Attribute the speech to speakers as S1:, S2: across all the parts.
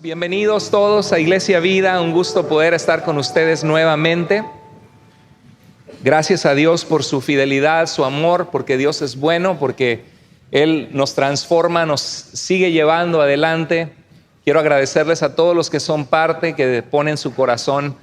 S1: Bienvenidos todos a Iglesia Vida, un gusto poder estar con ustedes nuevamente. Gracias a Dios por su fidelidad, su amor, porque Dios es bueno, porque Él nos transforma, nos sigue llevando adelante. Quiero agradecerles a todos los que son parte, que ponen su corazón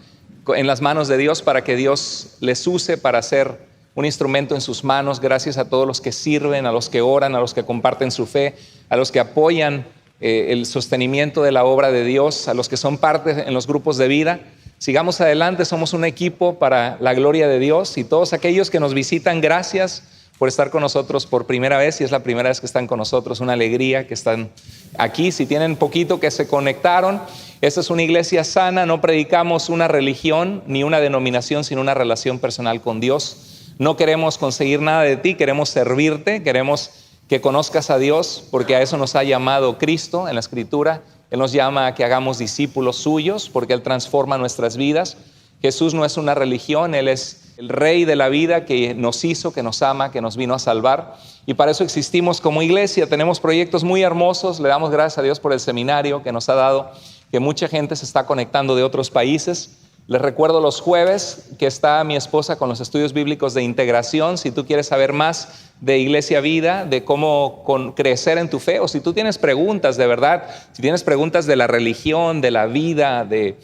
S1: en las manos de Dios para que Dios les use para ser un instrumento en sus manos. Gracias a todos los que sirven, a los que oran, a los que comparten su fe, a los que apoyan el sostenimiento de la obra de Dios, a los que son parte en los grupos de vida. Sigamos adelante, somos un equipo para la gloria de Dios, y todos aquellos que nos visitan, gracias por estar con nosotros por primera vez. Si es la primera vez que están con nosotros, una alegría que están aquí. Si tienen poquito que se conectaron, esta es una iglesia sana, no predicamos una religión ni una denominación, sino una relación personal con Dios. No queremos conseguir nada de ti, queremos servirte, queremos que conozcas a Dios, porque a eso nos ha llamado Cristo en la Escritura. Él nos llama a que hagamos discípulos suyos, porque Él transforma nuestras vidas. Jesús no es una religión, Él es el Rey de la vida que nos hizo, que nos ama, que nos vino a salvar. Y para eso existimos como iglesia. Tenemos proyectos muy hermosos. Le damos gracias a Dios por el seminario que nos ha dado, que mucha gente se está conectando de otros países. Les recuerdo los jueves que está mi esposa con los estudios bíblicos de integración. Si tú quieres saber más de Iglesia Vida, de cómo crecer en tu fe, o si tú tienes preguntas de verdad, si tienes preguntas de la religión, de la vida, de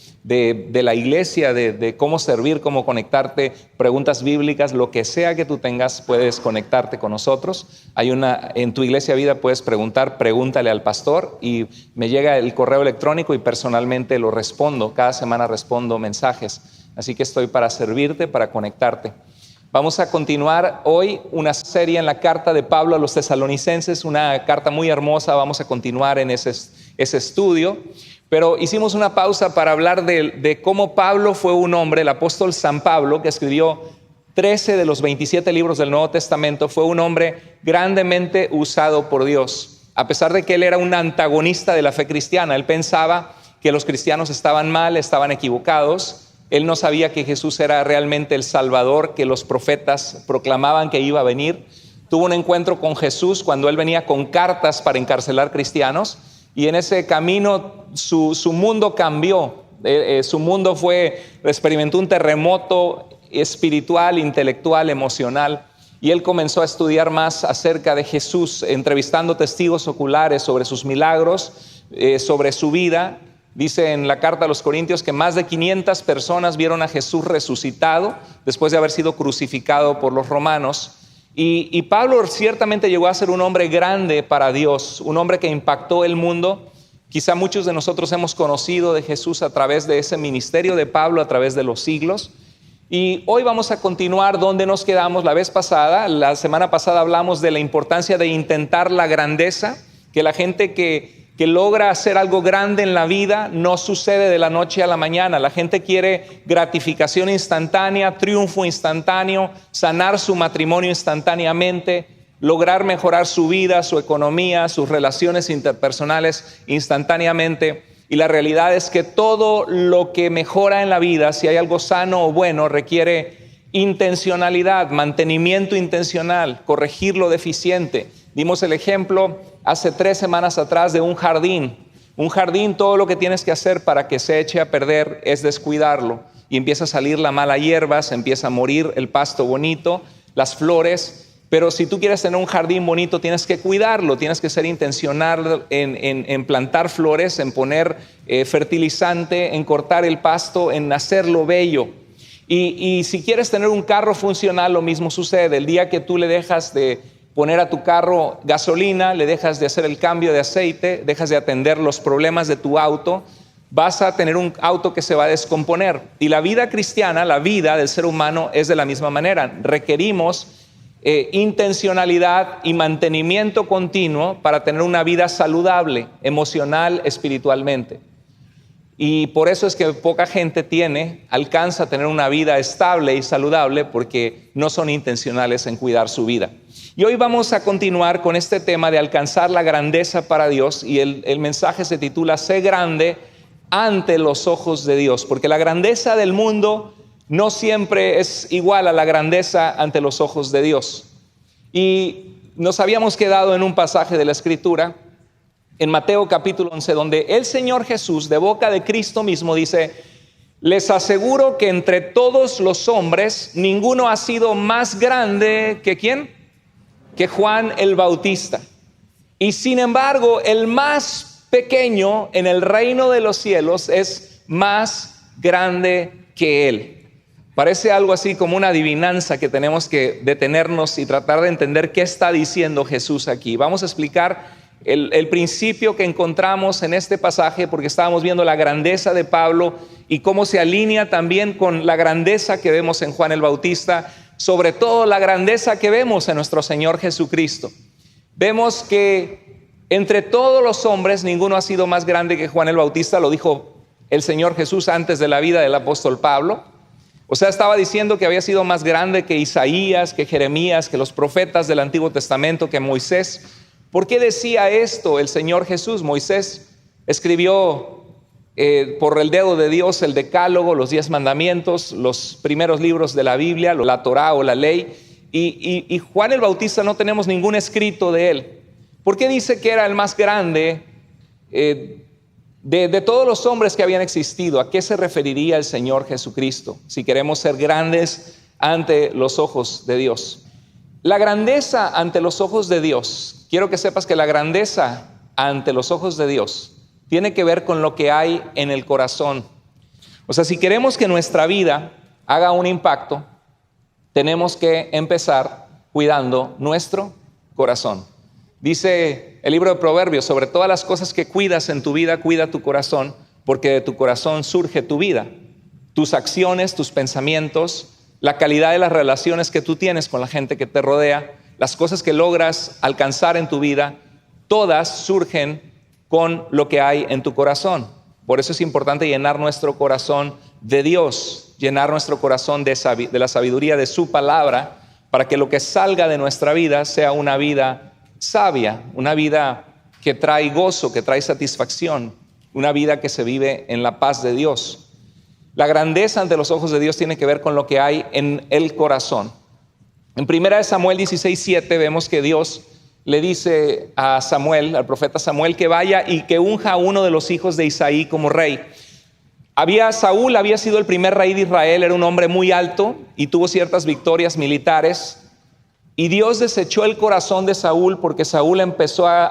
S1: la iglesia, de cómo servir, cómo conectarte, preguntas bíblicas, lo que sea que tú tengas, puedes conectarte con nosotros. En tu Iglesia Vida puedes preguntar, pregúntale al pastor, y me llega el correo electrónico y personalmente lo respondo. Cada semana respondo mensajes, así que estoy para servirte, para conectarte. Vamos a continuar hoy una serie en la carta de Pablo a los tesalonicenses, una carta muy hermosa. Vamos a continuar en ese estudio, pero hicimos una pausa para hablar de cómo Pablo fue un hombre. El apóstol San Pablo, que escribió 13 de los 27 libros del Nuevo Testamento, fue un hombre grandemente usado por Dios. A pesar de que él era un antagonista de la fe cristiana, él pensaba que los cristianos estaban mal, estaban equivocados. Él no sabía que Jesús era realmente el Salvador que los profetas proclamaban que iba a venir. Tuvo un encuentro con Jesús cuando él venía con cartas para encarcelar cristianos, y en ese camino su mundo cambió. Su mundo experimentó un terremoto espiritual, intelectual, emocional, y él comenzó a estudiar más acerca de Jesús, entrevistando testigos oculares sobre sus milagros, sobre su vida. Dice en la carta a los Corintios que más de 500 personas vieron a Jesús resucitado después de haber sido crucificado por los romanos. Y Pablo ciertamente llegó a ser un hombre grande para Dios, un hombre que impactó el mundo. Quizá muchos de nosotros hemos conocido de Jesús a través de ese ministerio de Pablo, a través de los siglos. Y hoy vamos a continuar donde nos quedamos la semana pasada hablamos de la importancia de intentar la grandeza, que la gente que logra hacer algo grande en la vida no sucede de la noche a la mañana. La gente quiere gratificación instantánea, triunfo instantáneo, sanar su matrimonio instantáneamente, lograr mejorar su vida, su economía, sus relaciones interpersonales instantáneamente. Y la realidad es que todo lo que mejora en la vida, si hay algo sano o bueno, requiere intencionalidad, mantenimiento intencional, corregir lo deficiente. Dimos el ejemplo hace 3 semanas atrás de un jardín. Un jardín, todo lo que tienes que hacer para que se eche a perder es descuidarlo, y empieza a salir la mala hierba, se empieza a morir el pasto bonito, las flores. Pero si tú quieres tener un jardín bonito, tienes que cuidarlo, tienes que ser intencional en plantar flores, en poner fertilizante, en cortar el pasto, en hacerlo bello. Y si quieres tener un carro funcional, lo mismo sucede. El día que tú le dejas de poner a tu carro gasolina, le dejas de hacer el cambio de aceite, dejas de atender los problemas de tu auto, vas a tener un auto que se va a descomponer. Y la vida cristiana, la vida del ser humano es de la misma manera. Requerimos intencionalidad y mantenimiento continuo para tener una vida saludable, emocional, espiritualmente. Y por eso es que poca gente alcanza a tener una vida estable y saludable, porque no son intencionales en cuidar su vida. Y hoy vamos a continuar con este tema de alcanzar la grandeza para Dios, y el mensaje se titula Sé grande ante los ojos de Dios, porque la grandeza del mundo no siempre es igual a la grandeza ante los ojos de Dios. Y nos habíamos quedado en un pasaje de la Escritura en Mateo capítulo 11, donde el Señor Jesús, de boca de Cristo mismo, dice: les aseguro que entre todos los hombres ninguno ha sido más grande que ¿quién? Que Juan el Bautista. Y sin embargo, el más pequeño en el reino de los cielos es más grande que él. Parece algo así como una adivinanza que tenemos que detenernos y tratar de entender qué está diciendo Jesús aquí. Vamos a explicar el principio que encontramos en este pasaje, porque estábamos viendo la grandeza de Pablo y cómo se alinea también con la grandeza que vemos en Juan el Bautista, sobre todo la grandeza que vemos en nuestro Señor Jesucristo. Vemos que entre todos los hombres ninguno ha sido más grande que Juan el Bautista, lo dijo el Señor Jesús antes de la vida del apóstol Pablo. O sea, estaba diciendo que había sido más grande que Isaías, que Jeremías, que los profetas del Antiguo Testamento, que Moisés. ¿Por qué decía esto el Señor Jesús? Moisés escribió por el dedo de Dios el Decálogo, los 10 mandamientos, los primeros libros de la Biblia, la Torá o la ley. Y Juan el Bautista no tenemos ningún escrito de él. ¿Por qué dice que era el más grande de todos los hombres que habían existido? ¿A qué se referiría el Señor Jesucristo si queremos ser grandes ante los ojos de Dios? La grandeza ante los ojos de Dios, quiero que sepas que la grandeza ante los ojos de Dios tiene que ver con lo que hay en el corazón. O sea, si queremos que nuestra vida haga un impacto, tenemos que empezar cuidando nuestro corazón. Dice el libro de Proverbios: sobre todas las cosas que cuidas en tu vida, cuida tu corazón, porque de tu corazón surge tu vida. Tus acciones, tus pensamientos, la calidad de las relaciones que tú tienes con la gente que te rodea, las cosas que logras alcanzar en tu vida, todas surgen con lo que hay en tu corazón. Por eso es importante llenar nuestro corazón de Dios, llenar nuestro corazón de la sabiduría de su palabra, para que lo que salga de nuestra vida sea una vida sabia, una vida que trae gozo, que trae satisfacción, una vida que se vive en la paz de Dios. La grandeza ante los ojos de Dios tiene que ver con lo que hay en el corazón. En 1 Samuel 16:7 vemos que Dios le dice a Samuel, al profeta Samuel, que vaya y que unja a uno de los hijos de Isaí como rey. Saúl había sido el primer rey de Israel, era un hombre muy alto y tuvo ciertas victorias militares. Y Dios desechó el corazón de Saúl porque Saúl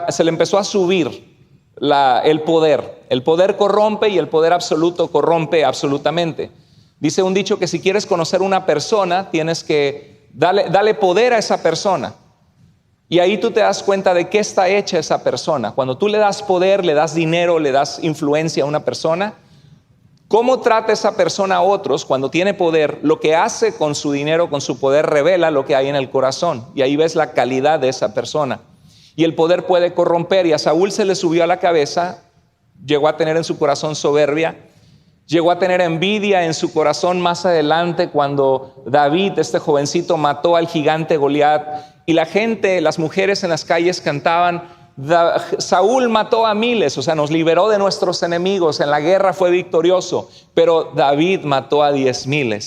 S1: se le empezó a subir el poder. El poder corrompe y el poder absoluto corrompe absolutamente. Dice un dicho que si quieres conocer una persona, tienes que darle poder a esa persona. Y ahí tú te das cuenta de qué está hecha esa persona. Cuando tú le das poder, le das dinero, le das influencia a una persona, cómo trata esa persona a otros cuando tiene poder, lo que hace con su dinero, con su poder, revela lo que hay en el corazón. Y ahí ves la calidad de esa persona. Y el poder puede corromper. Y a Saúl se le subió a la cabeza, llegó a tener en su corazón soberbia, llegó a tener envidia en su corazón más adelante cuando David, este jovencito, mató al gigante Goliat. Y la gente, las mujeres en las calles cantaban: Saúl mató a miles, o sea, nos liberó de nuestros enemigos, en la guerra fue victorioso, pero David mató a 10,000.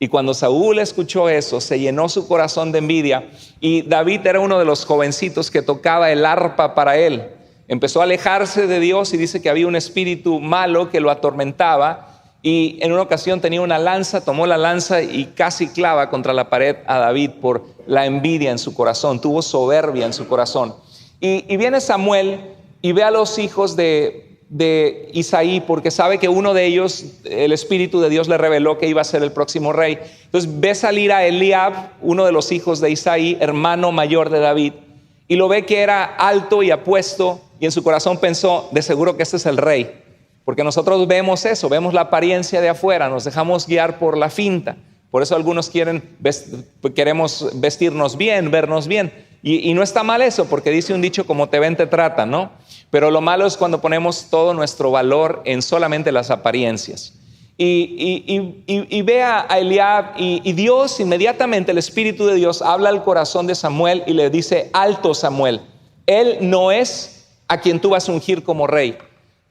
S1: Y cuando Saúl escuchó eso, se llenó su corazón de envidia. Y David era uno de los jovencitos que tocaba el arpa para él. Empezó a alejarse de Dios y dice que había un espíritu malo que lo atormentaba. Y en una ocasión tenía una lanza, tomó la lanza y casi clava contra la pared a David por la envidia en su corazón. Tuvo soberbia en su corazón. Y viene Samuel y ve a los hijos de Isaí, porque sabe que uno de ellos, el Espíritu de Dios le reveló que iba a ser el próximo rey. Entonces ve salir a Eliab, uno de los hijos de Isaí, hermano mayor de David, y lo ve que era alto y apuesto, y en su corazón pensó: de seguro que este es el rey. Porque nosotros vemos eso, vemos la apariencia de afuera, nos dejamos guiar por la finta. Por eso algunos queremos vestirnos bien, vernos bien. Y no está mal eso, porque dice un dicho: como te ven te tratan, ¿no? Pero lo malo es cuando ponemos todo nuestro valor en solamente las apariencias. Y ve a Eliab y Dios inmediatamente, el Espíritu de Dios, habla al corazón de Samuel y le dice: alto, Samuel, él no es a quien tú vas a ungir como rey.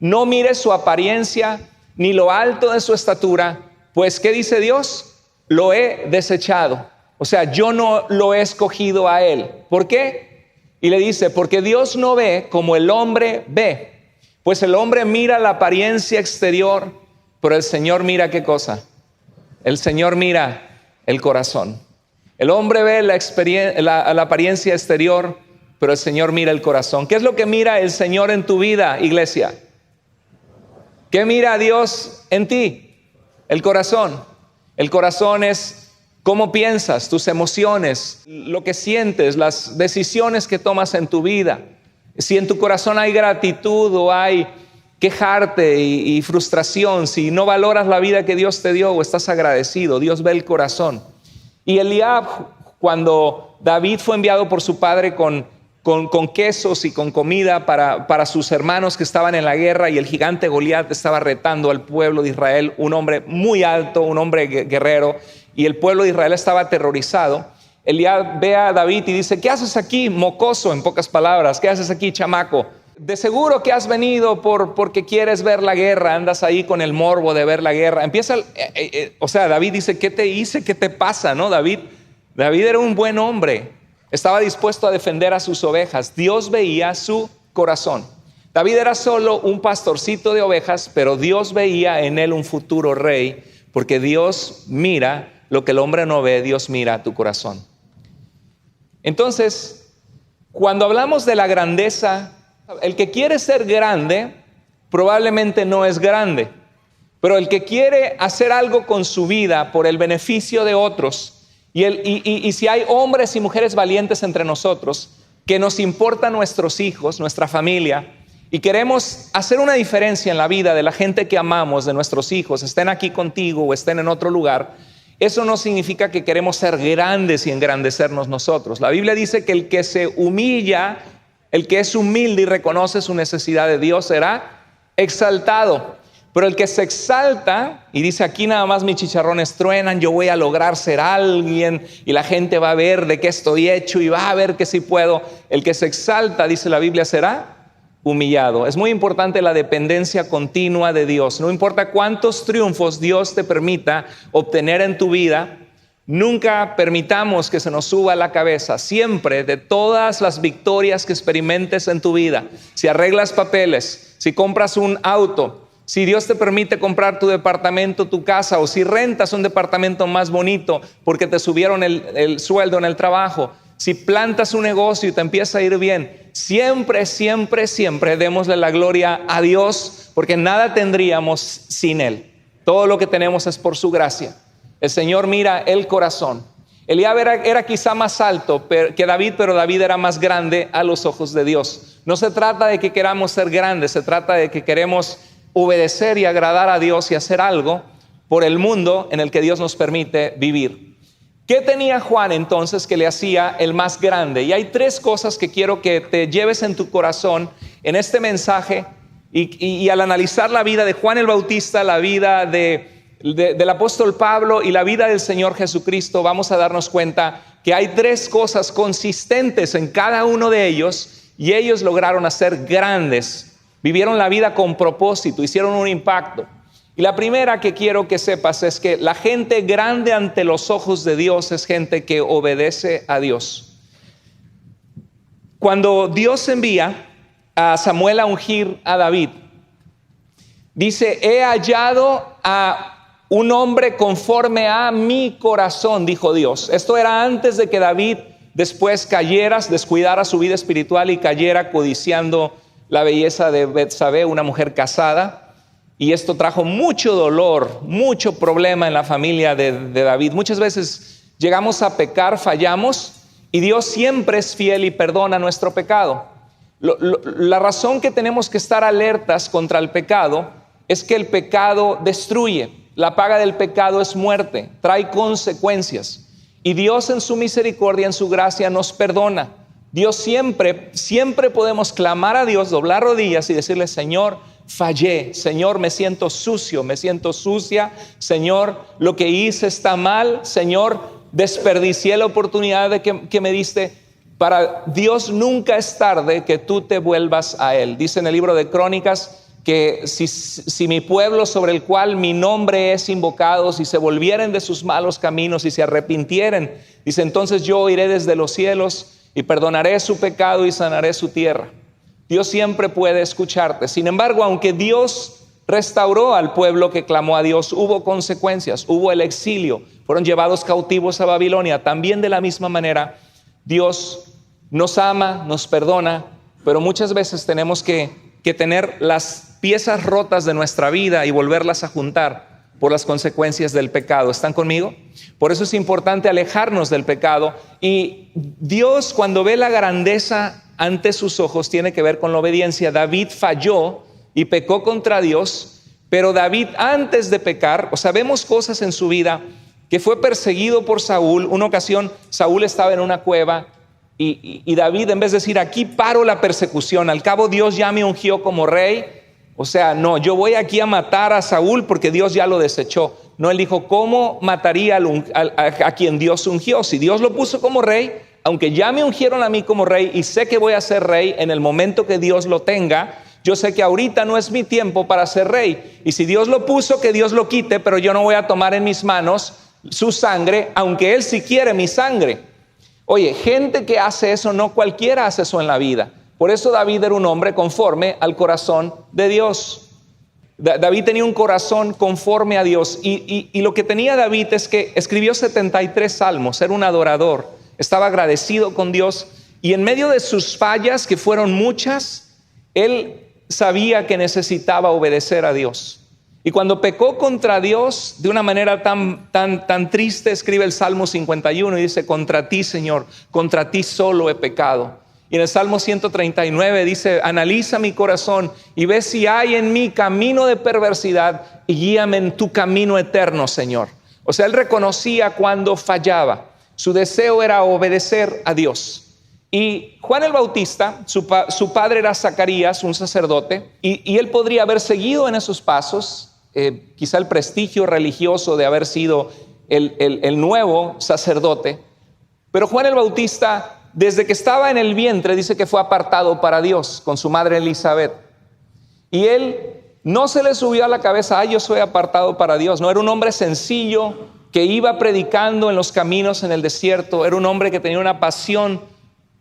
S1: No mires su apariencia ni lo alto de su estatura, pues ¿qué dice Dios? Lo he desechado. O sea, yo no lo he escogido a él. ¿Por qué? Y le dice, porque Dios no ve como el hombre ve. Pues el hombre mira la apariencia exterior, pero el Señor mira ¿qué cosa? El Señor mira el corazón. El hombre ve la apariencia exterior, pero el Señor mira el corazón. ¿Qué es lo que mira el Señor en tu vida, iglesia? ¿Qué mira Dios en ti? El corazón. El corazón es cómo piensas, tus emociones, lo que sientes, las decisiones que tomas en tu vida. Si en tu corazón hay gratitud o hay quejarte y frustración, si no valoras la vida que Dios te dio o estás agradecido, Dios ve el corazón. Y Eliab, cuando David fue enviado por su padre con quesos y con comida para sus hermanos que estaban en la guerra, y el gigante Goliat estaba retando al pueblo de Israel, un hombre muy alto, un hombre guerrero, y el pueblo de Israel estaba aterrorizado. Eliab ve a David y dice, ¿qué haces aquí, mocoso? En pocas palabras, ¿qué haces aquí, chamaco? De seguro que has venido porque quieres ver la guerra, andas ahí con el morbo de ver la guerra. David dice, ¿qué te hice? ¿Qué te pasa? ¿No? David era un buen hombre, estaba dispuesto a defender a sus ovejas. Dios veía su corazón. David era solo un pastorcito de ovejas, pero Dios veía en él un futuro rey, porque Dios mira lo que el hombre no ve, Dios mira tu corazón. Entonces, cuando hablamos de la grandeza, el que quiere ser grande probablemente no es grande, pero el que quiere hacer algo con su vida por el beneficio de otros, y si hay hombres y mujeres valientes entre nosotros, que nos importan nuestros hijos, nuestra familia, y queremos hacer una diferencia en la vida de la gente que amamos, de nuestros hijos, estén aquí contigo o estén en otro lugar, eso no significa que queremos ser grandes y engrandecernos nosotros. La Biblia dice que el que se humilla, el que es humilde y reconoce su necesidad de Dios será exaltado. Pero el que se exalta y dice, aquí nada más mis chicharrones truenan, yo voy a lograr ser alguien y la gente va a ver de qué estoy hecho y va a ver que sí puedo. El que se exalta, dice la Biblia, será humillado. Es muy importante la dependencia continua de Dios. No importa cuántos triunfos Dios te permita obtener en tu vida, nunca permitamos que se nos suba la cabeza. Siempre, de todas las victorias que experimentes en tu vida, si arreglas papeles, si compras un auto, si Dios te permite comprar tu departamento, tu casa, o si rentas un departamento más bonito porque te subieron el sueldo en el trabajo, si plantas un negocio y te empieza a ir bien, siempre, siempre, siempre démosle la gloria a Dios, porque nada tendríamos sin Él. Todo lo que tenemos es por su gracia. El Señor mira el corazón. Eliab era quizá más alto que David, pero David era más grande a los ojos de Dios. No se trata de que queramos ser grandes, se trata de que queremos obedecer y agradar a Dios y hacer algo por el mundo en el que Dios nos permite vivir. ¿Qué tenía Juan entonces que le hacía el más grande? Y hay tres cosas que quiero que te lleves en tu corazón en este mensaje y al analizar la vida de Juan el Bautista, la vida del apóstol Pablo y la vida del Señor Jesucristo, vamos a darnos cuenta que hay tres cosas consistentes en cada uno de ellos y ellos lograron hacer grandes, vivieron la vida con propósito, hicieron un impacto. Y la primera que quiero que sepas es que la gente grande ante los ojos de Dios es gente que obedece a Dios. Cuando Dios envía a Samuel a ungir a David, dice, he hallado a un hombre conforme a mi corazón, dijo Dios. Esto era antes de que David después descuidara su vida espiritual y cayera codiciando la belleza de Betsabé, una mujer casada. Y esto trajo mucho dolor, mucho problema en la familia de David. Muchas veces llegamos a pecar, fallamos, y Dios siempre es fiel y perdona nuestro pecado. La razón que tenemos que estar alertas contra el pecado es que el pecado destruye. La paga del pecado es muerte, trae consecuencias. Y Dios en su misericordia, en su gracia, nos perdona. Dios siempre podemos clamar a Dios, doblar rodillas y decirle, Señor, fallé, Señor, me siento sucio, me siento sucia, Señor, lo que hice está mal, Señor, desperdicié la oportunidad que me diste. Para Dios nunca es tarde que tú te vuelvas a Él. Dice en el libro de Crónicas que si mi pueblo sobre el cual mi nombre es invocado, si se volvieren de sus malos caminos y se arrepintieren, dice, entonces yo iré desde los cielos y perdonaré su pecado y sanaré su tierra. Dios siempre puede escucharte. Sin embargo, aunque Dios restauró al pueblo que clamó a Dios, hubo consecuencias, hubo el exilio, fueron llevados cautivos a Babilonia. También de la misma manera, Dios nos ama, nos perdona, pero muchas veces tenemos que tener las piezas rotas de nuestra vida y volverlas a juntar por las consecuencias del pecado. ¿Están conmigo? Por eso es importante alejarnos del pecado. Y Dios, cuando ve la grandeza ante sus ojos, tiene que ver con la obediencia. David falló y pecó contra Dios, pero David, antes de pecar, vemos cosas en su vida, que fue perseguido por Saúl. Una ocasión Saúl estaba en una cueva y David, en vez de decir, aquí paro la persecución, al cabo Dios ya me ungió como rey, no, yo voy aquí a matar a Saúl porque Dios ya lo desechó. No, él dijo, ¿cómo mataría a quien Dios ungió? Si Dios lo puso como rey, aunque ya me ungieron a mí como rey y sé que voy a ser rey en el momento que Dios lo tenga, yo sé que ahorita no es mi tiempo para ser rey. Y si Dios lo puso, que Dios lo quite, pero yo no voy a tomar en mis manos su sangre, aunque Él sí quiere mi sangre. Oye, gente que hace eso, no cualquiera hace eso en la vida. Por eso David era un hombre conforme al corazón de Dios. David tenía un corazón conforme a Dios. Y lo que tenía David es que escribió 73 salmos, era un adorador, estaba agradecido con Dios. Y en medio de sus fallas, que fueron muchas, él sabía que necesitaba obedecer a Dios. Y cuando pecó contra Dios de una manera tan triste, escribe el Salmo 51 y dice, contra ti, Señor, contra ti solo he pecado. Y en el Salmo 139 dice, analiza mi corazón y ve si hay en mí camino de perversidad y guíame en tu camino eterno, Señor. Él reconocía cuando fallaba. Su deseo era obedecer a Dios. Y Juan el Bautista, su padre era Zacarías, un sacerdote, y él podría haber seguido en esos pasos, quizá el prestigio religioso de haber sido el nuevo sacerdote. Pero Juan el Bautista, desde que estaba en el vientre, dice que fue apartado para Dios con su madre Elizabeth. Y él no se le subió a la cabeza, yo soy apartado para Dios. No, era un hombre sencillo que iba predicando en los caminos en el desierto. Era un hombre que tenía una pasión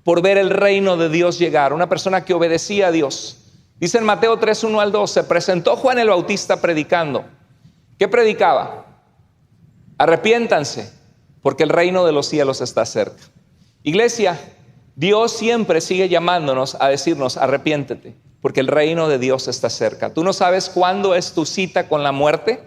S1: por ver el reino de Dios llegar, una persona que obedecía a Dios. Dice en Mateo 3, 1 al 2, se presentó Juan el Bautista predicando. ¿Qué predicaba? Arrepiéntanse, porque el reino de los cielos está cerca. Iglesia, Dios siempre sigue llamándonos a decirnos, arrepiéntete, porque el reino de Dios está cerca. Tú no sabes cuándo es tu cita con la muerte,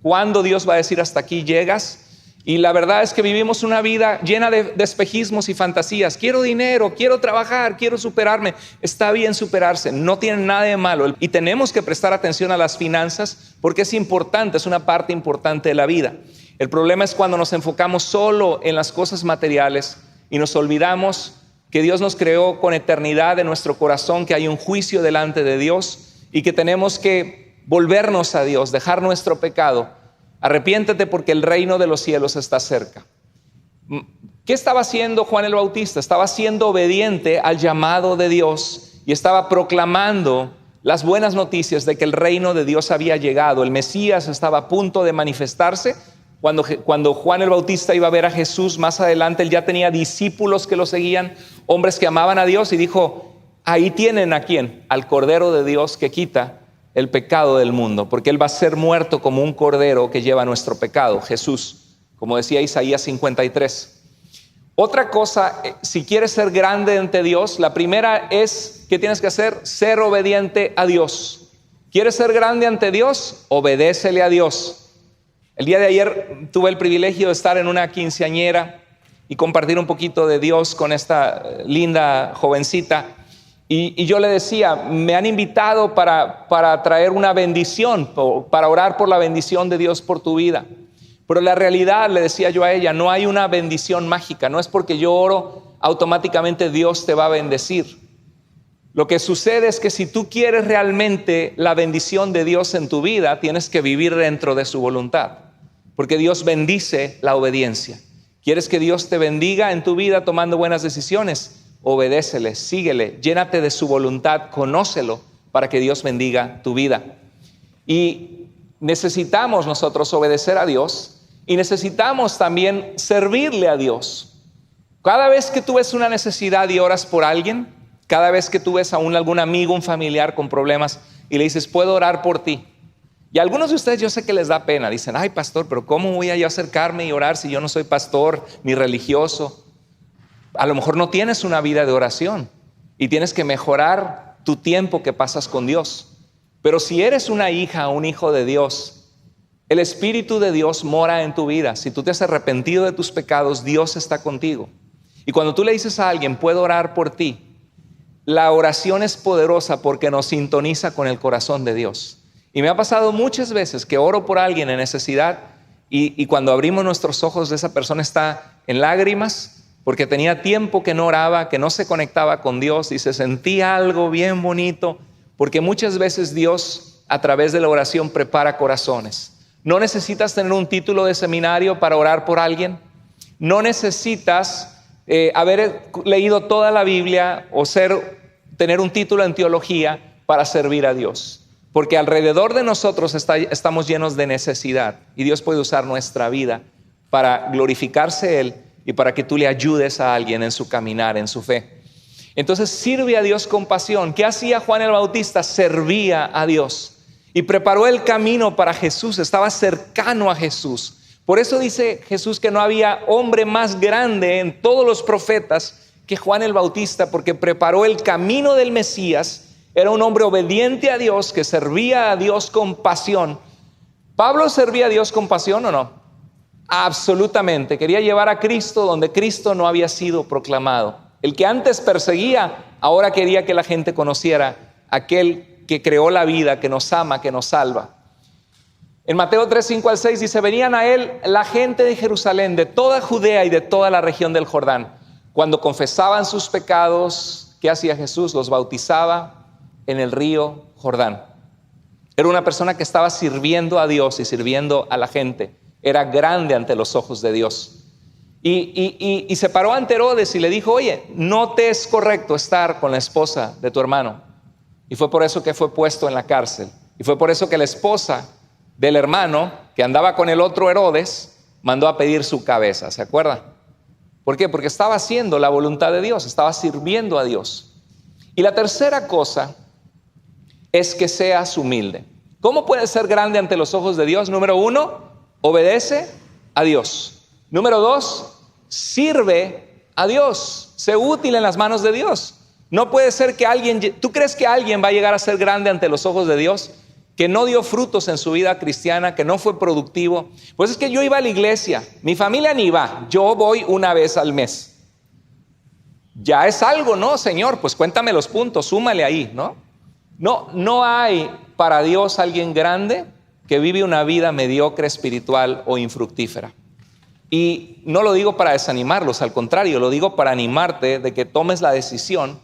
S1: cuándo Dios va a decir hasta aquí llegas. Y la verdad es que vivimos una vida llena de espejismos y fantasías. Quiero dinero, quiero trabajar, quiero superarme. Está bien superarse, no tiene nada de malo. Y tenemos que prestar atención a las finanzas porque es importante, es una parte importante de la vida. El problema es cuando nos enfocamos solo en las cosas materiales y nos olvidamos que Dios nos creó con eternidad en nuestro corazón, que hay un juicio delante de Dios y que tenemos que volvernos a Dios, dejar nuestro pecado. Arrepiéntete porque el reino de los cielos está cerca. ¿Qué estaba haciendo Juan el Bautista? Estaba siendo obediente al llamado de Dios y estaba proclamando las buenas noticias de que el reino de Dios había llegado. El Mesías estaba a punto de manifestarse. Cuando Juan el Bautista iba a ver a Jesús más adelante, él ya tenía discípulos que lo seguían, hombres que amaban a Dios, y dijo, ahí tienen a quién, al Cordero de Dios que quita el pecado del mundo, porque Él va a ser muerto como un cordero que lleva nuestro pecado, Jesús, como decía Isaías 53. Otra cosa, si quieres ser grande ante Dios, la primera es, ¿qué tienes que hacer? Ser obediente a Dios. ¿Quieres ser grande ante Dios? Obedécele a Dios. El día de ayer tuve el privilegio de estar en una quinceañera y compartir un poquito de Dios con esta linda jovencita. Y yo le decía, me han invitado para traer una bendición, para orar por la bendición de Dios por tu vida. Pero la realidad, le decía yo a ella, no hay una bendición mágica. No es porque yo oro, automáticamente Dios te va a bendecir. Lo que sucede es que si tú quieres realmente la bendición de Dios en tu vida, tienes que vivir dentro de su voluntad. Porque Dios bendice la obediencia. ¿Quieres que Dios te bendiga en tu vida tomando buenas decisiones? Obedécele, síguele, llénate de su voluntad, conócelo para que Dios bendiga tu vida. Y necesitamos nosotros obedecer a Dios y necesitamos también servirle a Dios. Cada vez que tú ves una necesidad y oras por alguien, cada vez que tú ves a algún amigo, un familiar con problemas y le dices, puedo orar por ti. Y a algunos de ustedes yo sé que les da pena, dicen, ay pastor, pero ¿cómo voy a yo acercarme y orar si yo no soy pastor ni religioso? A lo mejor no tienes una vida de oración y tienes que mejorar tu tiempo que pasas con Dios. Pero si eres una hija o un hijo de Dios, el Espíritu de Dios mora en tu vida. Si tú te has arrepentido de tus pecados, Dios está contigo. Y cuando tú le dices a alguien, puedo orar por ti, la oración es poderosa porque nos sintoniza con el corazón de Dios. Y me ha pasado muchas veces que oro por alguien en necesidad y cuando abrimos nuestros ojos, esa persona está en lágrimas porque tenía tiempo que no oraba, que no se conectaba con Dios y se sentía algo bien bonito, porque muchas veces Dios a través de la oración prepara corazones. No necesitas tener un título de seminario para orar por alguien. No necesitas haber leído toda la Biblia o tener un título en teología para servir a Dios. Porque alrededor de nosotros estamos llenos de necesidad y Dios puede usar nuestra vida para glorificarse Él y para que tú le ayudes a alguien en su caminar, en su fe. Entonces sirve a Dios con pasión. ¿Qué hacía Juan el Bautista? Servía a Dios y preparó el camino para Jesús, estaba cercano a Jesús. Por eso dice Jesús que no había hombre más grande en todos los profetas que Juan el Bautista, porque preparó el camino del Mesías. Era un hombre obediente a Dios, que servía a Dios con pasión. ¿Pablo servía a Dios con pasión o no? Absolutamente. Quería llevar a Cristo donde Cristo no había sido proclamado. El que antes perseguía, ahora quería que la gente conociera a aquel que creó la vida, que nos ama, que nos salva. En Mateo 3, 5 al 6 dice, venían a él la gente de Jerusalén, de toda Judea y de toda la región del Jordán. Cuando confesaban sus pecados, ¿qué hacía Jesús? Los bautizaba en el río Jordán. Era una persona que estaba sirviendo a Dios y sirviendo a la gente. Era grande ante los ojos de Dios. Y se paró ante Herodes y le dijo, oye, no te es correcto estar con la esposa de tu hermano. Y fue por eso que fue puesto en la cárcel. Y fue por eso que la esposa del hermano que andaba con el otro Herodes mandó a pedir su cabeza. ¿Se acuerda? ¿Por qué? Porque estaba haciendo la voluntad de Dios, estaba sirviendo a Dios. Y la tercera cosa es que seas humilde. ¿Cómo puedes ser grande ante los ojos de Dios? Número 1, obedece a Dios. Número 2, sirve a Dios. Sé útil en las manos de Dios. No puede ser que alguien, ¿tú crees que alguien va a llegar a ser grande ante los ojos de Dios? Que no dio frutos en su vida cristiana, que no fue productivo. Pues es que yo iba a la iglesia, mi familia ni va, yo voy una vez al mes. Ya es algo, ¿no, Señor? Pues cuéntame los puntos, súmale ahí, ¿no? No hay para Dios alguien grande que vive una vida mediocre, espiritual o infructífera. Y no lo digo para desanimarlos, al contrario, lo digo para animarte de que tomes la decisión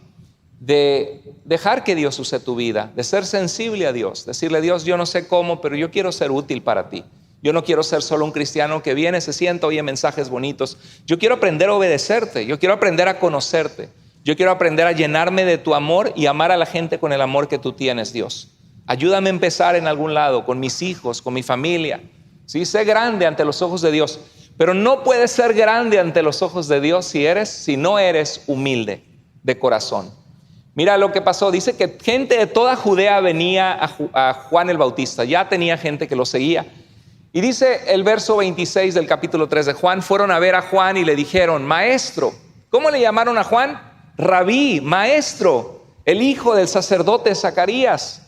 S1: de dejar que Dios use tu vida, de ser sensible a Dios, decirle, Dios, yo no sé cómo, pero yo quiero ser útil para ti. Yo no quiero ser solo un cristiano que viene, se sienta, oye mensajes bonitos. Yo quiero aprender a obedecerte, yo quiero aprender a conocerte. Yo quiero aprender a llenarme de tu amor y amar a la gente con el amor que tú tienes, Dios. Ayúdame a empezar en algún lado, con mis hijos, con mi familia. Sí, sé grande ante los ojos de Dios, pero no puedes ser grande ante los ojos de Dios si no eres humilde de corazón. Mira lo que pasó, dice que gente de toda Judea venía a Juan el Bautista, ya tenía gente que lo seguía. Y dice el verso 26 del capítulo 3 de Juan, fueron a ver a Juan y le dijeron, maestro. ¿Cómo le llamaron a Juan? Rabí, maestro, el hijo del sacerdote Zacarías,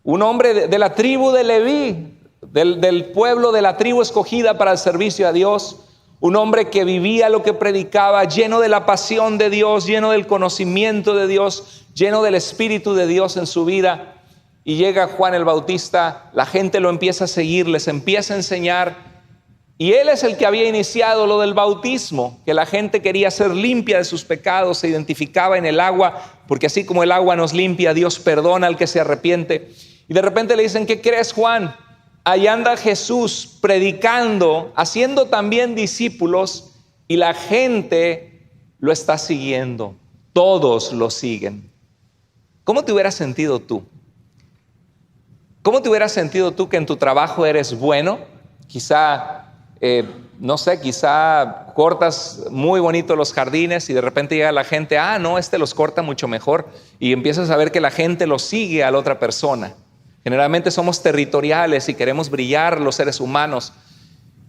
S1: un hombre de la tribu de Leví, del pueblo de la tribu escogida para el servicio a Dios, un hombre que vivía lo que predicaba, lleno de la pasión de Dios, lleno del conocimiento de Dios, lleno del Espíritu de Dios en su vida. Y llega Juan el Bautista, la gente lo empieza a seguir, les empieza a enseñar. Y él es el que había iniciado lo del bautismo, que la gente quería ser limpia de sus pecados, se identificaba en el agua, porque así como el agua nos limpia, Dios perdona al que se arrepiente. Y de repente le dicen, ¿qué crees, Juan? Ahí anda Jesús predicando, haciendo también discípulos, y la gente lo está siguiendo. Todos lo siguen. ¿Cómo te hubieras sentido tú? ¿Cómo te hubieras sentido tú que en tu trabajo eres bueno? Quizá, no sé, quizá cortas muy bonito los jardines y de repente llega la gente, no, los corta mucho mejor, y empiezas a ver que la gente lo sigue a la otra persona. Generalmente somos territoriales y queremos brillar los seres humanos.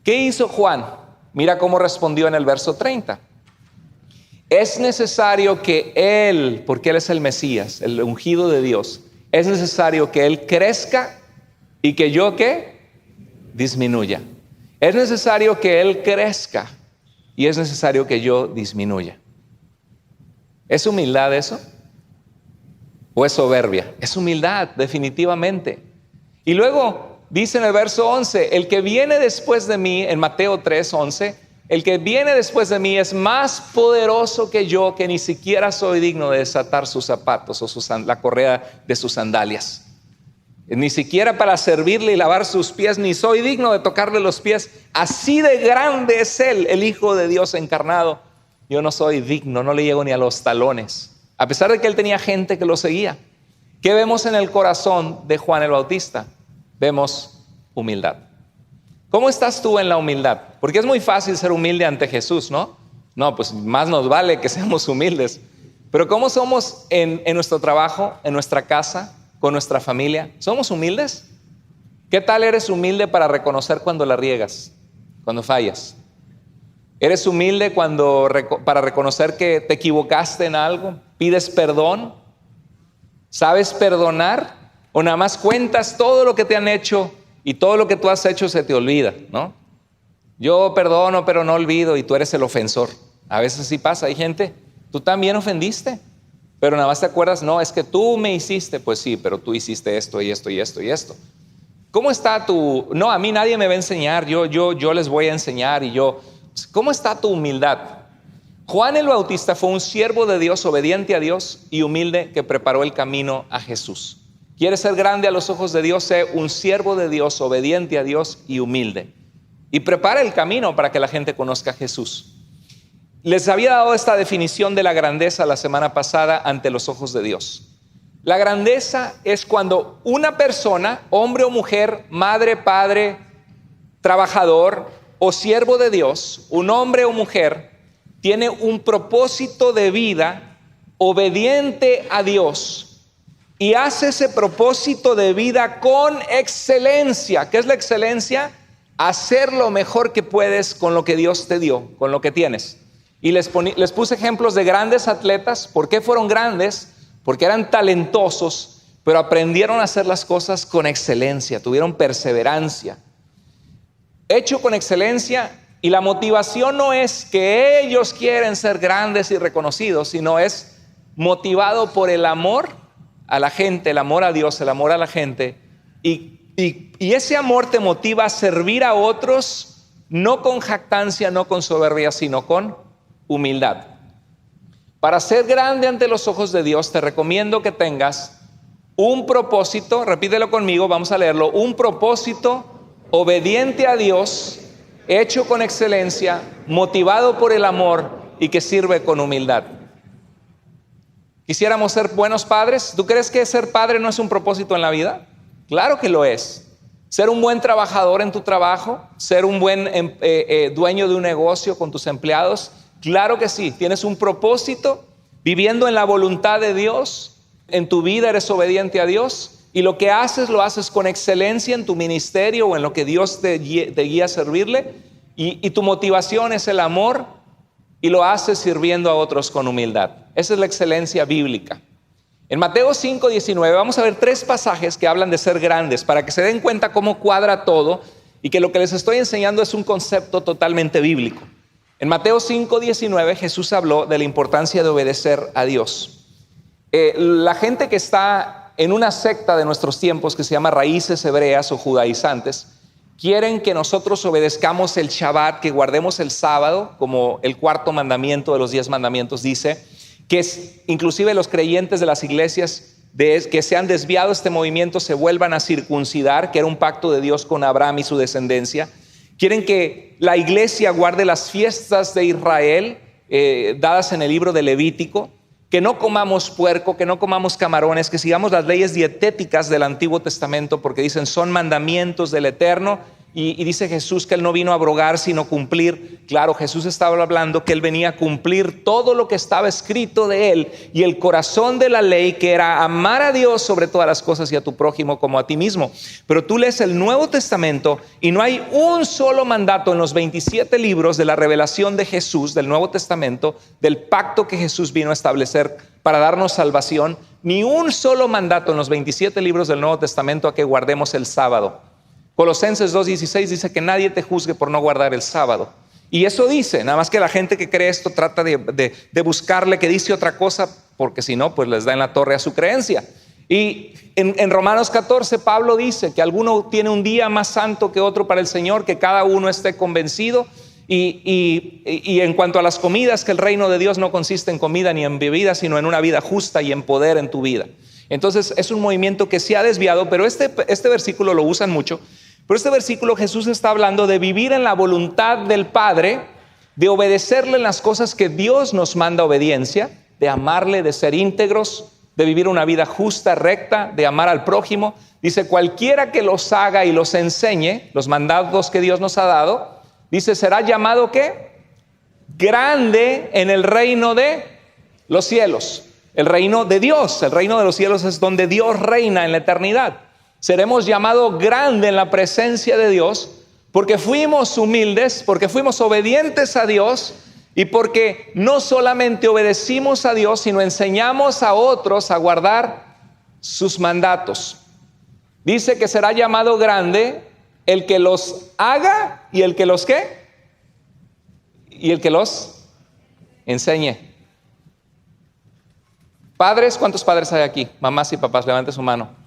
S1: ¿Qué hizo Juan? Mira cómo respondió en el verso 30. Es necesario que Él, porque Él es el Mesías, el ungido de Dios, es necesario que Él crezca y que yo, ¿qué? Disminuya. Es necesario que Él crezca y es necesario que yo disminuya. ¿Es humildad eso? ¿O es soberbia? Es humildad, definitivamente. Y luego dice en el verso 11, el que viene después de mí, en Mateo 3:11, el que viene después de mí es más poderoso que yo, que ni siquiera soy digno de desatar sus zapatos o la correa de sus sandalias. Ni siquiera para servirle y lavar sus pies, ni soy digno de tocarle los pies. Así de grande es Él, el Hijo de Dios encarnado. Yo no soy digno, no le llego ni a los talones, a pesar de que Él tenía gente que lo seguía. ¿Qué vemos en el corazón de Juan el Bautista? Vemos humildad. ¿Cómo estás tú en la humildad? Porque es muy fácil ser humilde ante Jesús, ¿no? No, pues más nos vale que seamos humildes. Pero ¿cómo somos en nuestro trabajo, en nuestra casa, con nuestra familia? ¿Somos humildes? ¿Qué tal eres humilde para reconocer cuando la riegas, cuando fallas? ¿Eres humilde para reconocer que te equivocaste en algo? ¿Pides perdón? ¿Sabes perdonar? ¿O nada más cuentas todo lo que te han hecho y todo lo que tú has hecho se te olvida, ¿no? Yo perdono pero no olvido, y tú eres el ofensor. A veces sí pasa, hay gente, tú también ofendiste, pero nada más te acuerdas, no, es que tú me hiciste. Pues sí, pero tú hiciste esto y esto y esto y esto. ¿Cómo está tu? No, a mí nadie me va a enseñar, yo les voy a enseñar. ¿Cómo está tu humildad? Juan el Bautista fue un siervo de Dios, obediente a Dios y humilde, que preparó el camino a Jesús. ¿Quieres ser grande a los ojos de Dios? Sé un siervo de Dios, obediente a Dios y humilde. Y prepara el camino para que la gente conozca a Jesús. Les había dado esta definición de la grandeza la semana pasada ante los ojos de Dios. La grandeza es cuando una persona, hombre o mujer, madre, padre, trabajador o siervo de Dios, un hombre o mujer, tiene un propósito de vida obediente a Dios y hace ese propósito de vida con excelencia. ¿Qué es la excelencia? Hacer lo mejor que puedes con lo que Dios te dio, con lo que tienes. Y les puse ejemplos de grandes atletas. ¿Por qué fueron grandes? Porque eran talentosos, pero aprendieron a hacer las cosas con excelencia, tuvieron perseverancia. Hecho con excelencia, y la motivación no es que ellos quieren ser grandes y reconocidos, sino es motivado por el amor a la gente, el amor a Dios, el amor a la gente. Y ese amor te motiva a servir a otros, no con jactancia, no con soberbia, sino con humildad. Para ser grande ante los ojos de Dios, te recomiendo que tengas un propósito, repítelo conmigo, vamos a leerlo, un propósito obediente a Dios, hecho con excelencia, motivado por el amor y que sirve con humildad. ¿Quisiéramos ser buenos padres? ¿Tú crees que ser padre no es un propósito en la vida? Claro que lo es. Ser un buen trabajador en tu trabajo, ser un buen dueño de un negocio con tus empleados, claro que sí. Tienes un propósito, viviendo en la voluntad de Dios, en tu vida eres obediente a Dios y lo que haces lo haces con excelencia en tu ministerio o en lo que Dios te guía a servirle, y tu motivación es el amor y lo haces sirviendo a otros con humildad. Esa es la excelencia bíblica. En Mateo 5:19 vamos a ver 3 pasajes que hablan de ser grandes, para que se den cuenta cómo cuadra todo y que lo que les estoy enseñando es un concepto totalmente bíblico. En Mateo 5:19 Jesús habló de la importancia de obedecer a Dios. La gente que está en una secta de nuestros tiempos que se llama raíces hebreas o judaizantes, quieren que nosotros obedezcamos el Shabbat, que guardemos el sábado, como el 4º mandamiento de los 10 mandamientos dice, que inclusive los creyentes de las iglesias que se han desviado de este movimiento se vuelvan a circuncidar, que era un pacto de Dios con Abraham y su descendencia. Quieren que la iglesia guarde las fiestas de Israel dadas en el libro de Levítico, que no comamos puerco, que no comamos camarones, que sigamos las leyes dietéticas del Antiguo Testamento, porque dicen son mandamientos del Eterno y dice Jesús que Él no vino a abrogar sino cumplir. Claro, Jesús estaba hablando que Él venía a cumplir todo lo que estaba escrito de Él y el corazón de la ley, que era amar a Dios sobre todas las cosas y a tu prójimo como a ti mismo. Pero tú lees el Nuevo Testamento y no hay un solo mandato en los 27 libros de la revelación de Jesús, del Nuevo Testamento, del pacto que Jesús vino a establecer para darnos salvación, ni un solo mandato en los 27 libros del Nuevo Testamento a que guardemos el sábado. Colosenses 2:16 dice que nadie te juzgue por no guardar el sábado. Y eso dice, nada más que la gente que cree esto trata de buscarle que dice otra cosa, porque si no, pues les da en la torre a su creencia. Y en Romanos 14 Pablo dice que alguno tiene un día más santo que otro para el Señor, que cada uno esté convencido. Y en cuanto a las comidas, que el reino de Dios no consiste en comida ni en bebida, sino en una vida justa y en poder en tu vida. Entonces es un movimiento que se ha desviado, pero este versículo lo usan mucho. Pero este versículo Jesús está hablando de vivir en la voluntad del Padre, de obedecerle en las cosas que Dios nos manda obediencia, de amarle, de ser íntegros, de vivir una vida justa, recta, de amar al prójimo. Dice, cualquiera que los haga y los enseñe, los mandatos que Dios nos ha dado, dice, será llamado ¿qué? Grande en el reino de los cielos. El reino de Dios, el reino de los cielos es donde Dios reina en la eternidad. Seremos llamados grande en la presencia de Dios porque fuimos humildes, porque fuimos obedientes a Dios y porque no solamente obedecimos a Dios, sino enseñamos a otros a guardar sus mandatos. Dice que será llamado grande el que los haga y el que los ¿qué? Y el que los enseñe. Padres, ¿cuántos padres hay aquí? Mamás y papás, levanten su mano.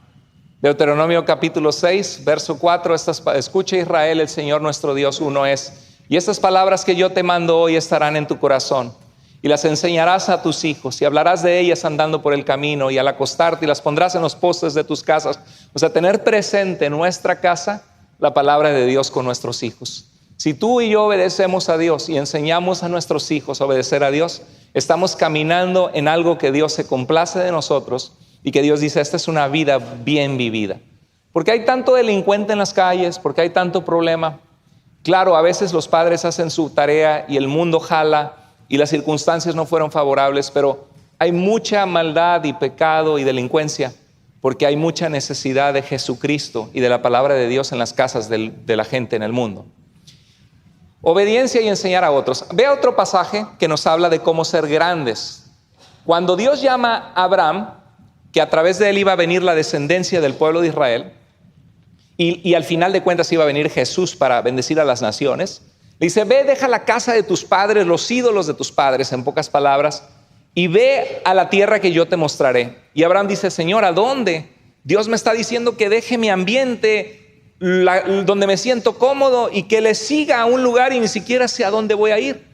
S1: Deuteronomio capítulo 6, verso 4, escucha Israel, el Señor nuestro Dios uno es. Y estas palabras que yo te mando hoy estarán en tu corazón, y las enseñarás a tus hijos, y hablarás de ellas andando por el camino, y al acostarte, y las pondrás en los postes de tus casas. O sea, tener presente en nuestra casa la palabra de Dios con nuestros hijos. Si tú y yo obedecemos a Dios y enseñamos a nuestros hijos a obedecer a Dios, estamos caminando en algo que Dios se complace de nosotros y que Dios dice, esta es una vida bien vivida. Porque hay tanto delincuente en las calles, porque hay tanto problema. Claro, a veces los padres hacen su tarea y el mundo jala y las circunstancias no fueron favorables, pero hay mucha maldad y pecado y delincuencia porque hay mucha necesidad de Jesucristo y de la palabra de Dios en las casas de la gente en el mundo. Obediencia y enseñar a otros. Ve otro pasaje que nos habla de cómo ser grandes. Cuando Dios llama a Abraham, que a través de él iba a venir la descendencia del pueblo de Israel, y al final de cuentas iba a venir Jesús para bendecir a las naciones, le dice, ve, deja la casa de tus padres, los ídolos de tus padres, en pocas palabras, y ve a la tierra que yo te mostraré. Y Abraham dice, Señor, ¿a dónde? Dios me está diciendo que deje mi ambiente, donde me siento cómodo, y que le siga a un lugar y ni siquiera sé a dónde voy a ir.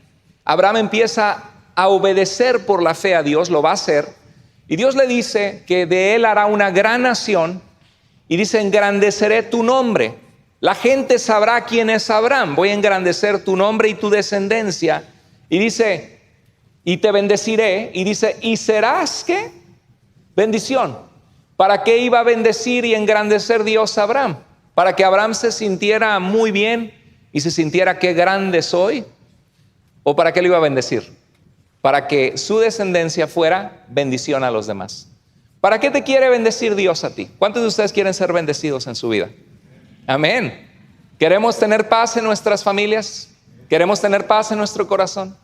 S1: Abraham empieza a obedecer por la fe a Dios, lo va a hacer, y Dios le dice que de él hará una gran nación, y dice, engrandeceré tu nombre. La gente sabrá quién es Abraham. Voy a engrandecer tu nombre y tu descendencia. Y dice, y te bendeciré. Y dice, ¿y serás qué? Bendición. ¿Para qué iba a bendecir y engrandecer Dios a Abraham? Para que Abraham se sintiera muy bien y se sintiera qué grande soy. ¿O para qué le iba a bendecir? Para que su descendencia fuera bendición a los demás. ¿Para qué te quiere bendecir Dios a ti? ¿Cuántos de ustedes quieren ser bendecidos en su vida? Amén. ¿Queremos tener paz en nuestras familias? ¿Queremos tener paz en nuestro corazón?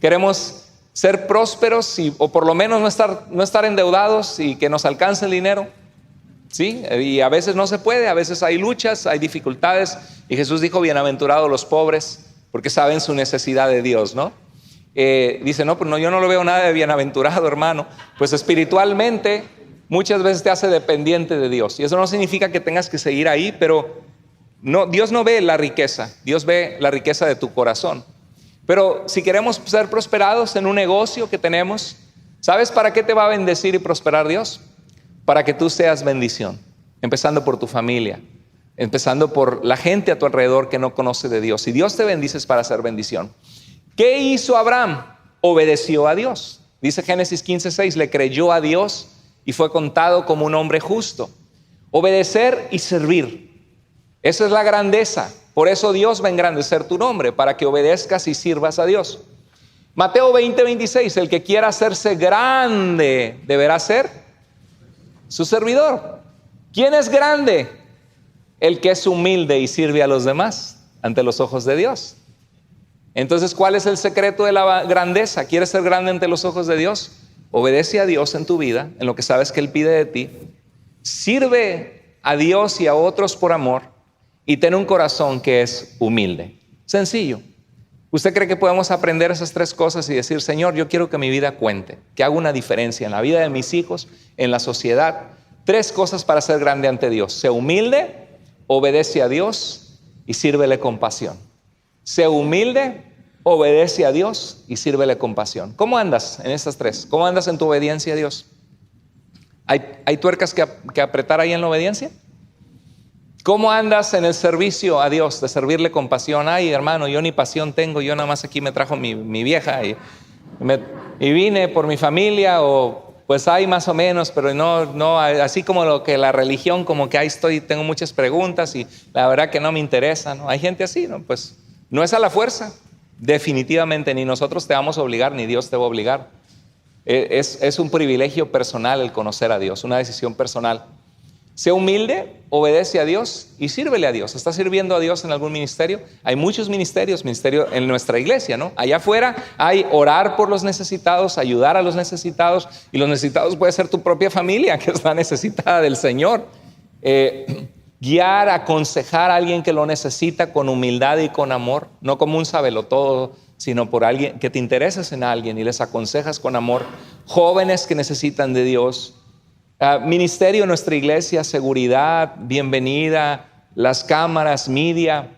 S1: ¿Queremos ser prósperos o por lo menos no estar endeudados y que nos alcance el dinero? Sí, y a veces no se puede, a veces hay luchas, hay dificultades. Y Jesús dijo, bienaventurados los pobres, porque saben su necesidad de Dios, ¿no? Dice, no, pues no, yo no lo veo nada de bienaventurado, hermano. Pues espiritualmente muchas veces te hace dependiente de Dios. Y eso no significa que tengas que seguir ahí, pero no, Dios no ve la riqueza, Dios ve la riqueza de tu corazón. Pero si queremos ser prosperados en un negocio que tenemos, ¿sabes para qué te va a bendecir y prosperar Dios? Para que tú seas bendición, empezando por tu familia, empezando por la gente a tu alrededor que no conoce de Dios. Y Dios te bendice para hacer bendición. ¿Qué hizo Abraham? Obedeció a Dios. Dice Génesis 15:6, le creyó a Dios y fue contado como un hombre justo. Obedecer y servir. Esa es la grandeza. Por eso Dios va a engrandecer tu nombre, para que obedezcas y sirvas a Dios. Mateo 20:26, el que quiera hacerse grande deberá ser su servidor. ¿Quién es grande? El que es humilde y sirve a los demás ante los ojos de Dios. Entonces, ¿cuál es el secreto de la grandeza? ¿Quieres ser grande ante los ojos de Dios? Obedece a Dios en tu vida, en lo que sabes que Él pide de ti. Sirve a Dios y a otros por amor y ten un corazón que es humilde. Sencillo. ¿Usted cree que podemos aprender esas tres cosas y decir, Señor, yo quiero que mi vida cuente, que haga una diferencia en la vida de mis hijos, en la sociedad? Tres cosas para ser grande ante Dios. Sé humilde, obedece a Dios y sírvele con pasión. Sé humilde, obedece a Dios y sírvele con pasión. ¿Cómo andas en estas tres? ¿Cómo andas en tu obediencia a Dios? ¿Hay tuercas que apretar ahí en la obediencia? ¿Cómo andas en el servicio a Dios, de servirle con pasión? Ay, hermano, yo ni pasión tengo, yo nada más aquí me trajo mi vieja y vine por mi familia, o pues hay más o menos, pero no, así como lo que la religión, como que ahí estoy, tengo muchas preguntas y la verdad que no me interesa, ¿no? Hay gente así, ¿no? Pues no es a la fuerza, definitivamente, ni nosotros te vamos a obligar, ni Dios te va a obligar. Es un privilegio personal el conocer a Dios, una decisión personal. Sé humilde, obedece a Dios y sírvele a Dios. ¿Estás sirviendo a Dios en algún ministerio? Hay muchos ministerios en nuestra iglesia, ¿no? Allá afuera hay orar por los necesitados, ayudar a los necesitados, y los necesitados puede ser tu propia familia que está necesitada del Señor. Guiar, aconsejar a alguien que lo necesita con humildad y con amor, no como un sabelotodo, sino por alguien que te intereses en alguien y les aconsejas con amor. Jóvenes que necesitan de Dios. Ministerio en nuestra iglesia, seguridad, bienvenida, las cámaras, media.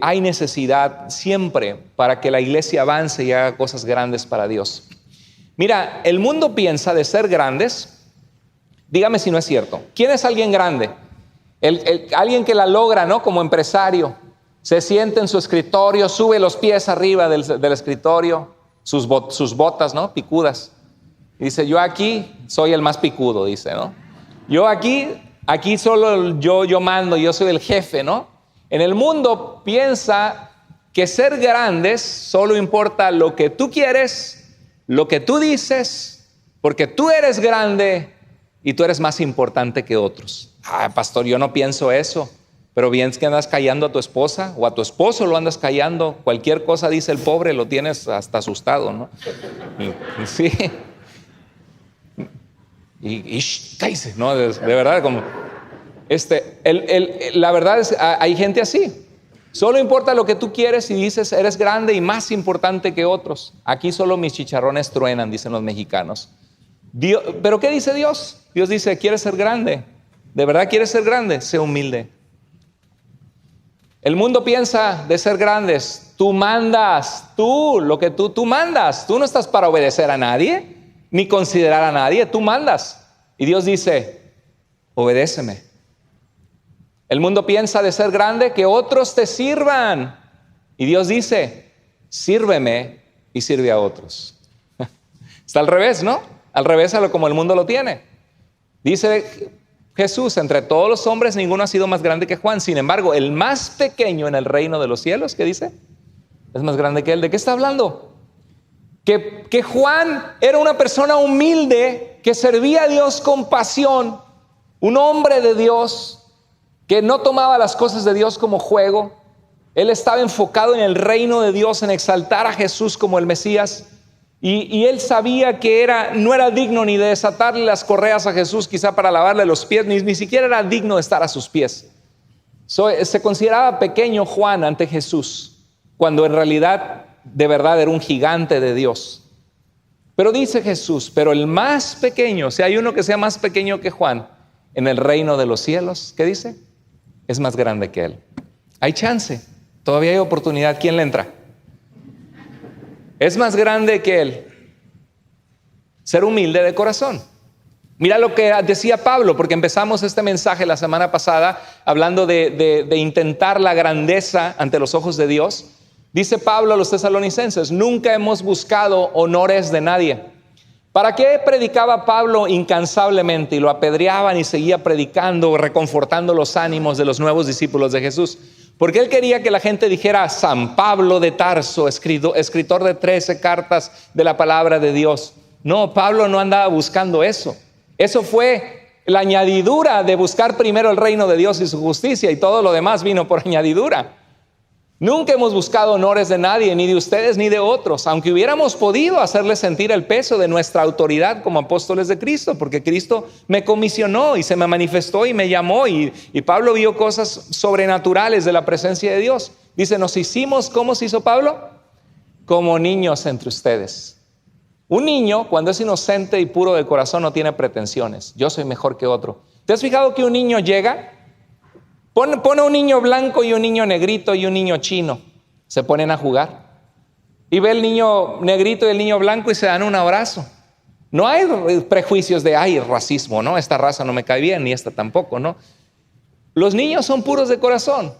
S1: Hay necesidad siempre para que la iglesia avance y haga cosas grandes para Dios. Mira, el mundo piensa de ser grandes. Dígame si no es cierto. ¿Quién es alguien grande? Alguien que la logra, ¿no? Como empresario. Se sienta en su escritorio, sube los pies arriba del escritorio, sus botas, ¿no? Picudas. Dice, yo aquí soy el más picudo, dice, ¿no? Yo aquí solo yo mando, yo soy el jefe, ¿no? En el mundo piensa que ser grandes solo importa lo que tú quieres, lo que tú dices, porque tú eres grande y tú eres más importante que otros. Pastor, yo no pienso eso, pero bien es que andas callando a tu esposa o a tu esposo lo andas callando. Cualquier cosa dice el pobre, lo tienes hasta asustado, ¿no? Sí. Y cállese, ¿no? De verdad, como la verdad es, hay gente así. Solo importa lo que tú quieres y dices, eres grande y más importante que otros. Aquí solo mis chicharrones truenan, dicen los mexicanos. ¿Pero qué dice Dios? Dios dice, ¿quieres ser grande? ¿De verdad quieres ser grande? Sé humilde. El mundo piensa de ser grandes. Tú mandas, tú mandas. Tú no estás para obedecer a nadie, ni considerar a nadie, tú mandas. Y Dios dice, obedéceme. El mundo piensa de ser grande que otros te sirvan. Y Dios dice, sírveme y sirve a otros. Está al revés, ¿no? Al revés a lo como el mundo lo tiene. Dice Jesús, entre todos los hombres ninguno ha sido más grande que Juan. Sin embargo, el más pequeño en el reino de los cielos, ¿qué dice? Es más grande que él. ¿De qué está hablando? Que Juan era una persona humilde que servía a Dios con pasión, un hombre de Dios que no tomaba las cosas de Dios como juego. Él estaba enfocado en el reino de Dios, en exaltar a Jesús como el Mesías, y él sabía que no era digno ni de desatarle las correas a Jesús, quizá para lavarle los pies, ni siquiera era digno de estar a sus pies. Se consideraba pequeño Juan ante Jesús, cuando en realidad de verdad era un gigante de Dios. Pero dice Jesús, pero el más pequeño, si hay uno que sea más pequeño que Juan en el reino de los cielos, ¿qué dice? Es más grande que él. Hay chance, todavía hay oportunidad. ¿Quién le entra? Es más grande que él. Ser humilde de corazón. Mira lo que decía Pablo, porque empezamos este mensaje la semana pasada hablando de intentar la grandeza ante los ojos de Dios. Dice Pablo a los tesalonicenses, nunca hemos buscado honores de nadie. ¿Para qué predicaba Pablo incansablemente y lo apedreaban y seguía predicando, reconfortando los ánimos de los nuevos discípulos de Jesús? Porque él quería que la gente dijera: San Pablo de Tarso, escritor de 13 cartas de la palabra de Dios. No, Pablo no andaba buscando eso. Eso fue la añadidura de buscar primero el reino de Dios y su justicia, y todo lo demás vino por añadidura. Nunca hemos buscado honores de nadie, ni de ustedes ni de otros, aunque hubiéramos podido hacerles sentir el peso de nuestra autoridad como apóstoles de Cristo, porque Cristo me comisionó y se me manifestó y me llamó, y Pablo vio cosas sobrenaturales de la presencia de Dios. Dice, nos hicimos, ¿cómo se hizo Pablo? Como niños entre ustedes. Un niño, cuando es inocente y puro de corazón, no tiene pretensiones. Yo soy mejor que otro. ¿Te has fijado que un niño llega? Pone un niño blanco y un niño negrito y un niño chino. Se ponen a jugar. Y ve el niño negrito y el niño blanco y se dan un abrazo. No hay prejuicios de, ay, racismo, ¿no? Esta raza no me cae bien, ni esta tampoco, ¿no? Los niños son puros de corazón.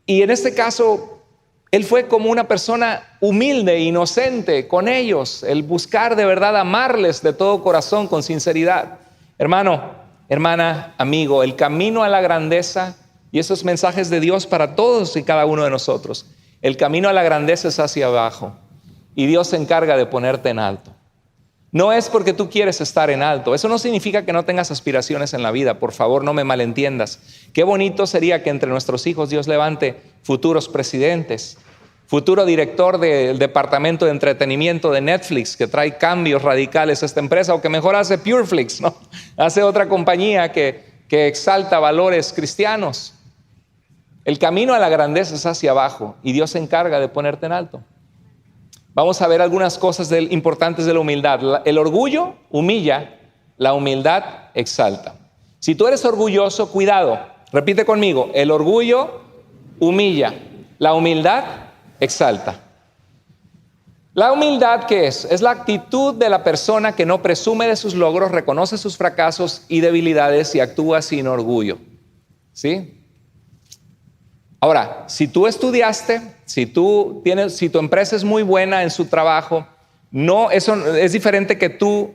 S1: Y en este caso, él fue como una persona humilde, inocente con ellos. El buscar de verdad amarles de todo corazón, con sinceridad. Hermano, hermana, amigo, el camino a la grandeza, y esos mensajes de Dios para todos y cada uno de nosotros. El camino a la grandeza es hacia abajo, y Dios se encarga de ponerte en alto. No es porque tú quieres estar en alto. Eso no significa que no tengas aspiraciones en la vida. Por favor, no me malentiendas. Qué bonito sería que entre nuestros hijos Dios levante futuros presidentes, futuro director del departamento de entretenimiento de Netflix, que trae cambios radicales a esta empresa, o que mejor hace Pureflix, ¿no? Hace otra compañía que exalta valores cristianos. El camino a la grandeza es hacia abajo, y Dios se encarga de ponerte en alto. Vamos a ver algunas cosas importantes de la humildad. El orgullo humilla, la humildad exalta. Si tú eres orgulloso, cuidado. Repite conmigo: el orgullo humilla, la humildad exalta. La humildad, ¿qué es? Es la actitud de la persona que no presume de sus logros, reconoce sus fracasos y debilidades y actúa sin orgullo. ¿Sí? Ahora, si tú estudiaste, si tu empresa es muy buena en su trabajo, no, eso es diferente que tú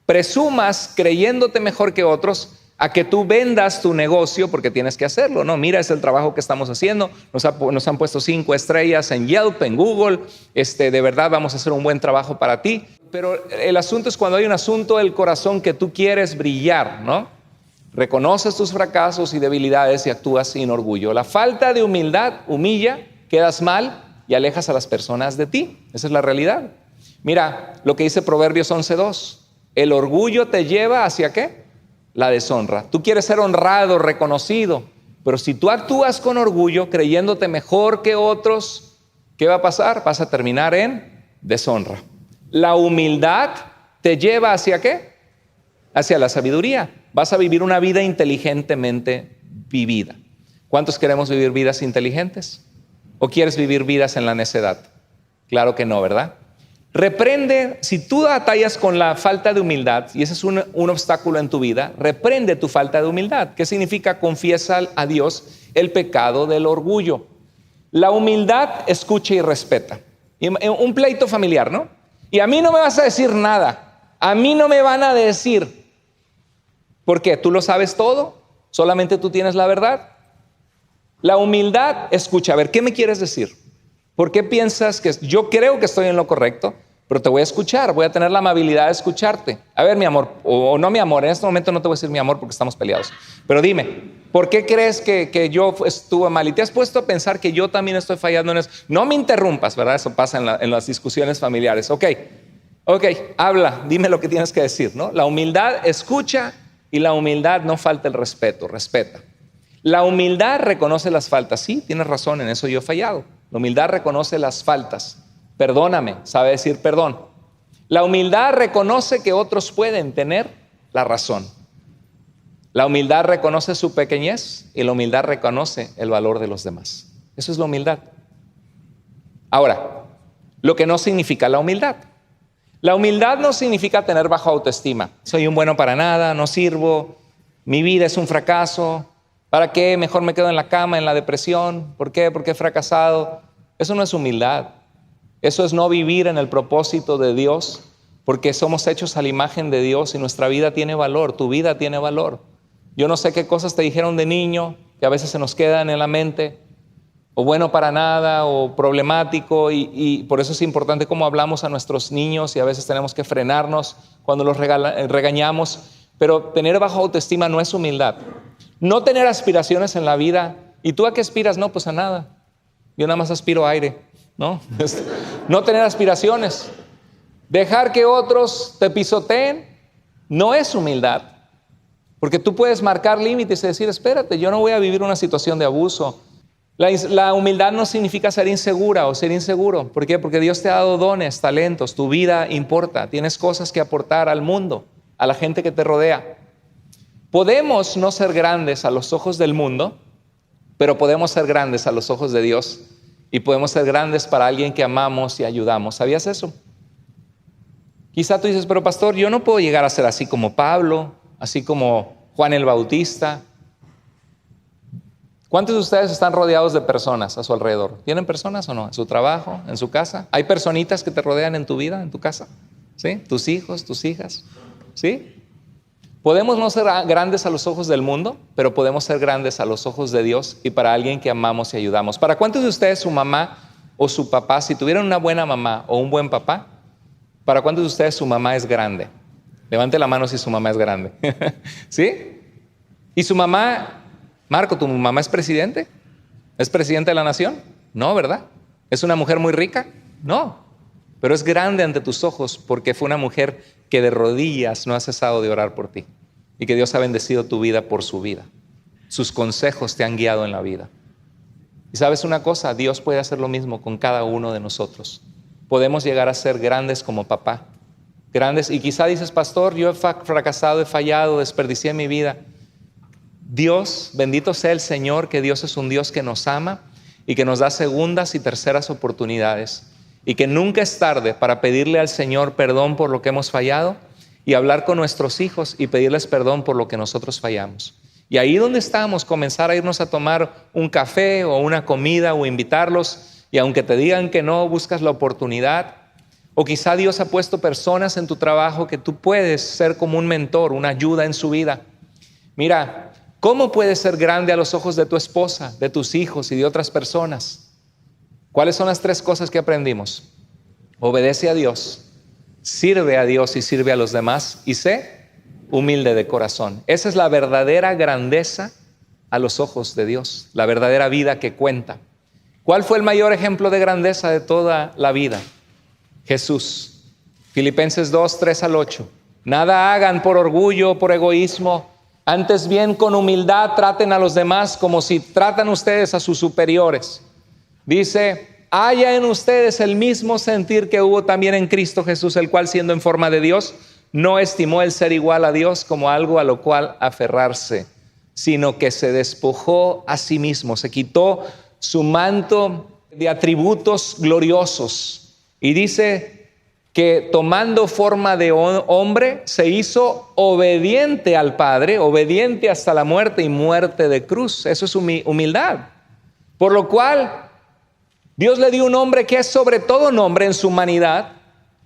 S1: presumas creyéndote mejor que otros, a que tú vendas tu negocio porque tienes que hacerlo. No, mira, es el trabajo que estamos haciendo. Nos han puesto 5 estrellas en Yelp, en Google. De verdad vamos a hacer un buen trabajo para ti. Pero el asunto es cuando hay un asunto del corazón que tú quieres brillar, ¿no? Reconoces tus fracasos y debilidades y actúas sin orgullo. La falta de humildad humilla, quedas mal y alejas a las personas de ti. Esa es la realidad. Mira lo que dice Proverbios 11:2. El orgullo te lleva ¿hacia qué? La deshonra. Tú quieres ser honrado, reconocido, pero si tú actúas con orgullo, creyéndote mejor que otros, ¿qué va a pasar? Vas a terminar en deshonra. La humildad te lleva ¿hacia qué? Hacia la sabiduría. Vas a vivir una vida inteligentemente vivida. ¿Cuántos queremos vivir vidas inteligentes? ¿O quieres vivir vidas en la necedad? Claro que no, ¿verdad? Reprende, si tú batallas con la falta de humildad, y ese es un obstáculo en tu vida, reprende tu falta de humildad. ¿Qué significa? Confiesa a Dios el pecado del orgullo. La humildad escucha y respeta. Un pleito familiar, ¿no? Y a mí no me vas a decir nada. A mí no me van a decir. ¿Por qué? ¿Tú lo sabes todo? ¿Solamente tú tienes la verdad? La humildad escucha. A ver, ¿qué me quieres decir? ¿Por qué piensas que yo creo que estoy en lo correcto? Pero te voy a escuchar, voy a tener la amabilidad de escucharte. A ver, mi amor, o no mi amor, en este momento no te voy a decir mi amor porque estamos peleados. Pero dime, ¿por qué crees que yo estuve mal? Y te has puesto a pensar que yo también estoy fallando en eso. No me interrumpas, ¿verdad? Eso pasa en las discusiones familiares. Ok, habla, dime lo que tienes que decir, ¿no? La humildad escucha y la humildad no falta el respeto, respeta. La humildad reconoce las faltas. Sí, tienes razón, en eso yo he fallado. La humildad reconoce las faltas. Perdóname, sabe decir perdón. La humildad reconoce que otros pueden tener la razón. La humildad reconoce su pequeñez y la humildad reconoce el valor de los demás. Eso es la humildad. Ahora, lo que no significa la humildad. La humildad no significa tener baja autoestima. Soy un bueno para nada, no sirvo, mi vida es un fracaso. ¿Para qué? Mejor me quedo en la cama, en la depresión. ¿Por qué? Porque he fracasado. Eso no es humildad. Eso es no vivir en el propósito de Dios porque somos hechos a la imagen de Dios y nuestra vida tiene valor, tu vida tiene valor. Yo no sé qué cosas te dijeron de niño que a veces se nos quedan en la mente, o bueno para nada, o problemático, y por eso es importante cómo hablamos a nuestros niños y a veces tenemos que frenarnos cuando los regañamos, pero tener baja autoestima no es humildad. No tener aspiraciones en la vida. ¿Y tú a qué aspiras? No, pues a nada. Yo nada más aspiro a aire, ¿no? No tener aspiraciones. Dejar que otros te pisoteen no es humildad. Porque tú puedes marcar límites y decir, espérate, yo no voy a vivir una situación de abuso. La humildad no significa ser insegura o ser inseguro. ¿Por qué? Porque Dios te ha dado dones, talentos, tu vida importa. Tienes cosas que aportar al mundo, a la gente que te rodea. Podemos no ser grandes a los ojos del mundo, pero podemos ser grandes a los ojos de Dios y podemos ser grandes para alguien que amamos y ayudamos. ¿Sabías eso? Quizá tú dices, pero pastor, yo no puedo llegar a ser así como Pablo, así como Juan el Bautista. ¿Cuántos de ustedes están rodeados de personas a su alrededor? ¿Tienen personas o no? ¿En su trabajo? ¿En su casa? ¿Hay personitas que te rodean en tu vida, en tu casa? ¿Sí? ¿Tus hijos, tus hijas? ¿Sí? Podemos no ser grandes a los ojos del mundo, pero podemos ser grandes a los ojos de Dios y para alguien que amamos y ayudamos. ¿Para cuántos de ustedes su mamá o su papá, si tuvieran una buena mamá o un buen papá, para cuántos de ustedes su mamá es grande? Levante la mano si su mamá es grande. ¿Sí? ¿Y su mamá, Marco, tu mamá es presidente? ¿Es presidente de la nación? No, ¿verdad? ¿Es una mujer muy rica? No. Pero es grande ante tus ojos porque fue una mujer que de rodillas no ha cesado de orar por ti y que Dios ha bendecido tu vida por su vida. Sus consejos te han guiado en la vida. Y sabes una cosa, Dios puede hacer lo mismo con cada uno de nosotros. Podemos llegar a ser grandes como papá. Grandes, y quizá dices, pastor, yo he fracasado, he fallado, desperdicié mi vida. Dios, bendito sea el Señor, que Dios es un Dios que nos ama y que nos da segundas y terceras oportunidades. Y que nunca es tarde para pedirle al Señor perdón por lo que hemos fallado y hablar con nuestros hijos y pedirles perdón por lo que nosotros fallamos. Y ahí donde estamos, comenzar a irnos a tomar un café o una comida o invitarlos, y aunque te digan que no, buscas la oportunidad. O quizá Dios ha puesto personas en tu trabajo que tú puedes ser como un mentor, una ayuda en su vida. Mira, ¿cómo puedes ser grande a los ojos de tu esposa, de tus hijos y de otras personas? ¿Cuáles son las 3 cosas que aprendimos? Obedece a Dios, sirve a Dios y sirve a los demás, y sé humilde de corazón. Esa es la verdadera grandeza a los ojos de Dios, la verdadera vida que cuenta. ¿Cuál fue el mayor ejemplo de grandeza de toda la vida? Jesús. Filipenses 2, 3 al 8. Nada hagan por orgullo o por egoísmo, antes bien con humildad traten a los demás como si tratan ustedes a sus superiores. Dice, haya en ustedes el mismo sentir que hubo también en Cristo Jesús, el cual siendo en forma de Dios, no estimó el ser igual a Dios como algo a lo cual aferrarse, sino que se despojó a sí mismo, se quitó su manto de atributos gloriosos. Y dice que tomando forma de hombre, se hizo obediente al Padre, obediente hasta la muerte y muerte de cruz. Eso es humildad. Por lo cual Dios le dio un nombre que es sobre todo nombre en su humanidad,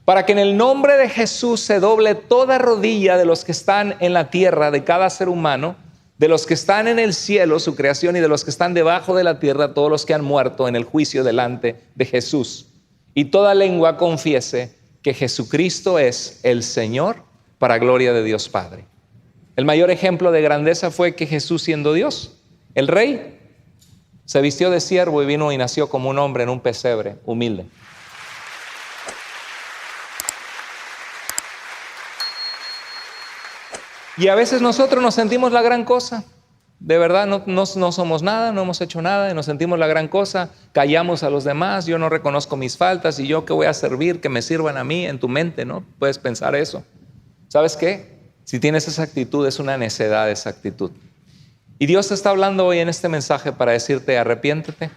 S1: para que en el nombre de Jesús se doble toda rodilla de los que están en la tierra, de cada ser humano, de los que están en el cielo, su creación, y de los que están debajo de la tierra, todos los que han muerto en el juicio delante de Jesús. Y toda lengua confiese que Jesucristo es el Señor, para gloria de Dios Padre. El mayor ejemplo de grandeza fue que Jesús, siendo Dios, el Rey, se vistió de siervo y vino y nació como un hombre en un pesebre, humilde. Y a veces nosotros nos sentimos la gran cosa. De verdad, no somos nada, no hemos hecho nada y nos sentimos la gran cosa. Callamos a los demás, yo no reconozco mis faltas y yo qué voy a servir, que me sirvan a mí en tu mente, ¿no? Puedes pensar eso. ¿Sabes qué? Si tienes esa actitud, es una necedad esa actitud. Y Dios te está hablando hoy en este mensaje para decirte, arrepiéntete,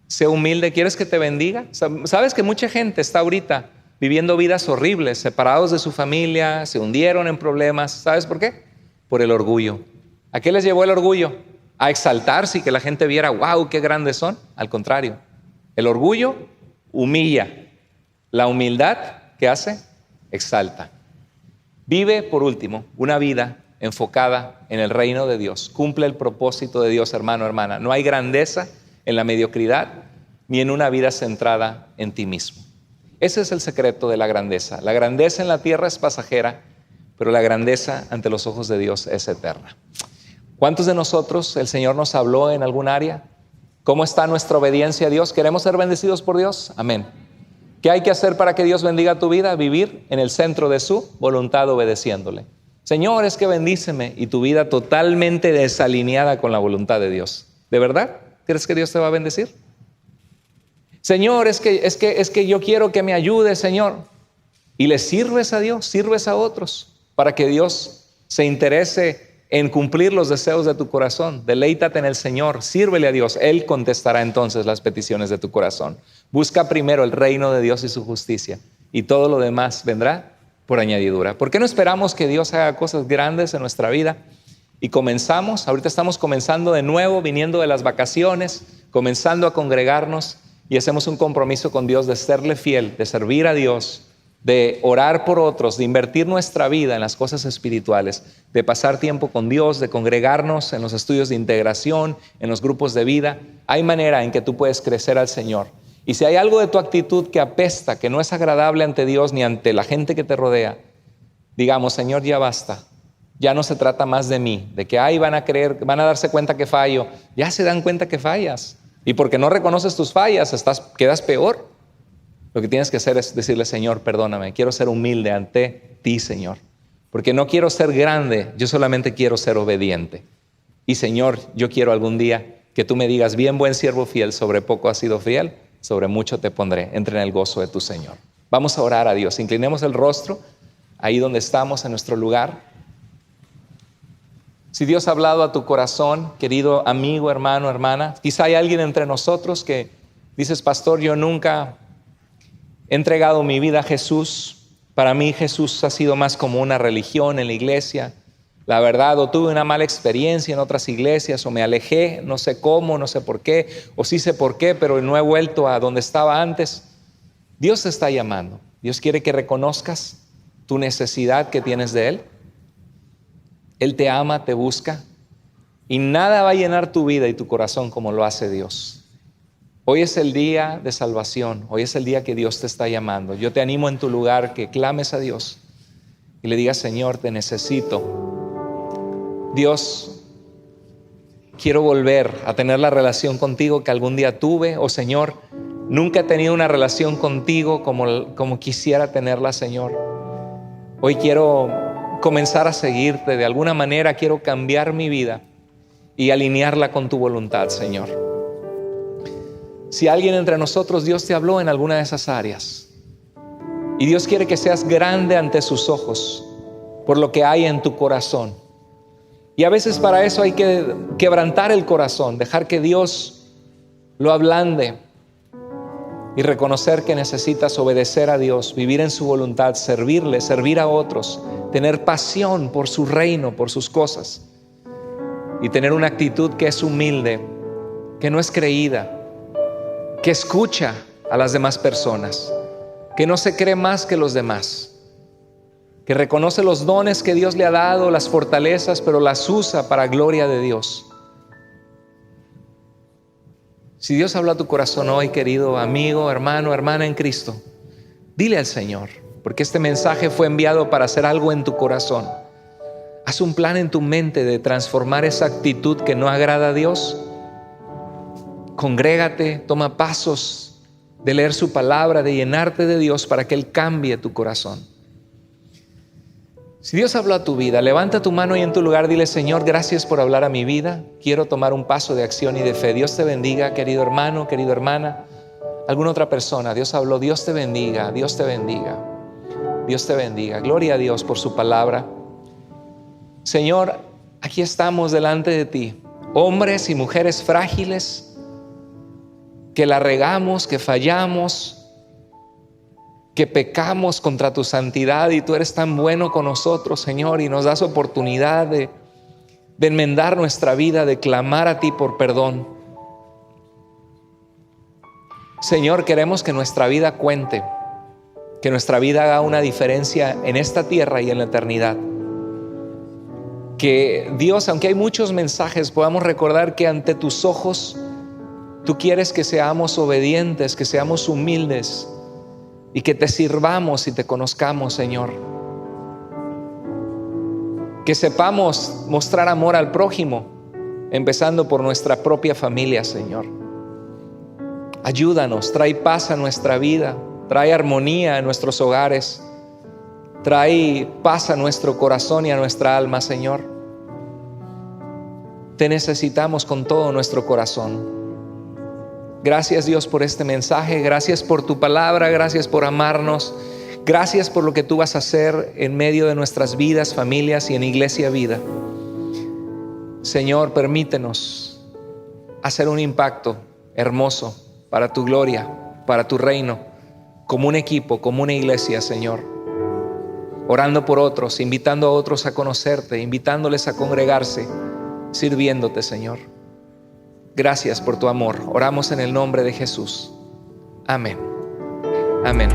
S1: sé humilde. ¿Quieres que te bendiga? ¿Sabes que mucha gente está ahorita viviendo vidas horribles, separados de su familia, se hundieron en problemas? ¿Sabes por qué? Por el orgullo. ¿A qué les llevó el orgullo? A exaltarse y que la gente viera, wow, qué grandes son. Al contrario, el orgullo humilla. La humildad, ¿qué hace? exalta. Vive, por último, una vida enfocada en el reino de Dios. Cumple el propósito de Dios, hermano, hermana. No hay grandeza en la mediocridad ni en una vida centrada en ti mismo. Ese es el secreto de la grandeza. La grandeza en la tierra es pasajera, pero la grandeza ante los ojos de Dios es eterna. ¿Cuántos de nosotros el Señor nos habló en algún área? ¿Cómo está nuestra obediencia a Dios? ¿Queremos ser bendecidos por Dios? Amén. ¿Qué hay que hacer para que Dios bendiga tu vida? Vivir en el centro de su voluntad, obedeciéndole. Señor, es que bendíceme, y tu vida totalmente desalineada con la voluntad de Dios. ¿De verdad crees que Dios te va a bendecir? Señor, es que yo quiero que me ayude, Señor. Y le sirves a Dios, sirves a otros, para que Dios se interese en cumplir los deseos de tu corazón. Deleítate en el Señor, sírvele a Dios. Él contestará entonces las peticiones de tu corazón. Busca primero el reino de Dios y su justicia, y todo lo demás vendrá por añadidura. ¿Por qué no esperamos que Dios haga cosas grandes en nuestra vida? Y ahorita estamos comenzando de nuevo, viniendo de las vacaciones, comenzando a congregarnos, y hacemos un compromiso con Dios de serle fiel, de servir a Dios, de orar por otros, de invertir nuestra vida en las cosas espirituales, de pasar tiempo con Dios, de congregarnos en los estudios de integración, en los grupos de vida. Hay manera en que tú puedes crecer al Señor. Y si hay algo de tu actitud que apesta, que no es agradable ante Dios ni ante la gente que te rodea, digamos, Señor, ya basta. Ya no se trata más de mí, de que van a darse cuenta que fallo. Ya se dan cuenta que fallas. Y porque no reconoces tus fallas, quedas peor. Lo que tienes que hacer es decirle, Señor, perdóname, quiero ser humilde ante ti, Señor. Porque no quiero ser grande, yo solamente quiero ser obediente. Y Señor, yo quiero algún día que tú me digas, bien, buen siervo fiel, sobre poco has sido fiel, sobre mucho te pondré. Entra en el gozo de tu Señor. Vamos a orar a Dios. Inclinemos el rostro ahí donde estamos, en nuestro lugar. Si Dios ha hablado a tu corazón, querido amigo, hermano, hermana, quizá hay alguien entre nosotros que dices, pastor, yo nunca he entregado mi vida a Jesús. Para mí Jesús ha sido más como una religión en la iglesia. La verdad, o tuve una mala experiencia en otras iglesias, o me alejé, no sé cómo, no sé por qué, o sí sé por qué, pero no he vuelto a donde estaba antes. Dios te está llamando. Dios quiere que reconozcas tu necesidad que tienes de Él. Él te ama, te busca, y nada va a llenar tu vida y tu corazón como lo hace Dios. Hoy es el día de salvación, hoy es el día que Dios te está llamando. Yo te animo en tu lugar que clames a Dios y le digas, Señor, te necesito. Dios, quiero volver a tener la relación contigo que algún día tuve, o Señor, nunca he tenido una relación contigo como quisiera tenerla, Señor. Hoy quiero comenzar a seguirte de alguna manera, quiero cambiar mi vida y alinearla con tu voluntad, Señor. Si alguien entre nosotros, Dios te habló en alguna de esas áreas y Dios quiere que seas grande ante sus ojos por lo que hay en tu corazón, y a veces para eso hay que quebrantar el corazón, dejar que Dios lo ablande y reconocer que necesitas obedecer a Dios, vivir en su voluntad, servirle, servir a otros, tener pasión por su reino, por sus cosas, y tener una actitud que es humilde, que no es creída, que escucha a las demás personas, que no se cree más que los demás, que reconoce los dones que Dios le ha dado, las fortalezas, pero las usa para gloria de Dios. Si Dios habla a tu corazón hoy, querido amigo, hermano, hermana en Cristo, dile al Señor, porque este mensaje fue enviado para hacer algo en tu corazón. Haz un plan en tu mente de transformar esa actitud que no agrada a Dios. Congrégate, toma pasos de leer su palabra, de llenarte de Dios para que Él cambie tu corazón. Si Dios habló a tu vida, levanta tu mano y en tu lugar dile, Señor, gracias por hablar a mi vida. Quiero tomar un paso de acción y de fe. Dios te bendiga, querido hermano, querida hermana. Alguna otra persona, Dios habló, Dios te bendiga, Dios te bendiga. Dios te bendiga. Gloria a Dios por su palabra. Señor, aquí estamos delante de ti, hombres y mujeres frágiles, que la regamos, que fallamos, que pecamos contra tu santidad, y tú eres tan bueno con nosotros, Señor, y nos das oportunidad de enmendar nuestra vida, de clamar a ti por perdón. Señor, queremos que nuestra vida cuente, Que nuestra vida haga una diferencia en esta tierra y en la eternidad. Que Dios, aunque hay muchos mensajes, podamos recordar que ante tus ojos tú quieres que seamos obedientes, que seamos humildes y que te sirvamos y te conozcamos, Señor. Que sepamos mostrar amor al prójimo, empezando por nuestra propia familia, Señor. Ayúdanos, trae paz a nuestra vida, trae armonía a nuestros hogares, trae paz a nuestro corazón y a nuestra alma, Señor. Te necesitamos con todo nuestro corazón. Gracias, Dios, por este mensaje. Gracias por tu palabra. Gracias por amarnos. Gracias por lo que tú vas a hacer en medio de nuestras vidas, familias y en Iglesia Vida. Señor, permítenos hacer un impacto hermoso para tu gloria, para tu reino, como un equipo, como una iglesia, Señor. Orando por otros, invitando a otros a conocerte, invitándoles a congregarse, sirviéndote, Señor. Gracias por tu amor. Oramos en el nombre de Jesús. Amén. Amén.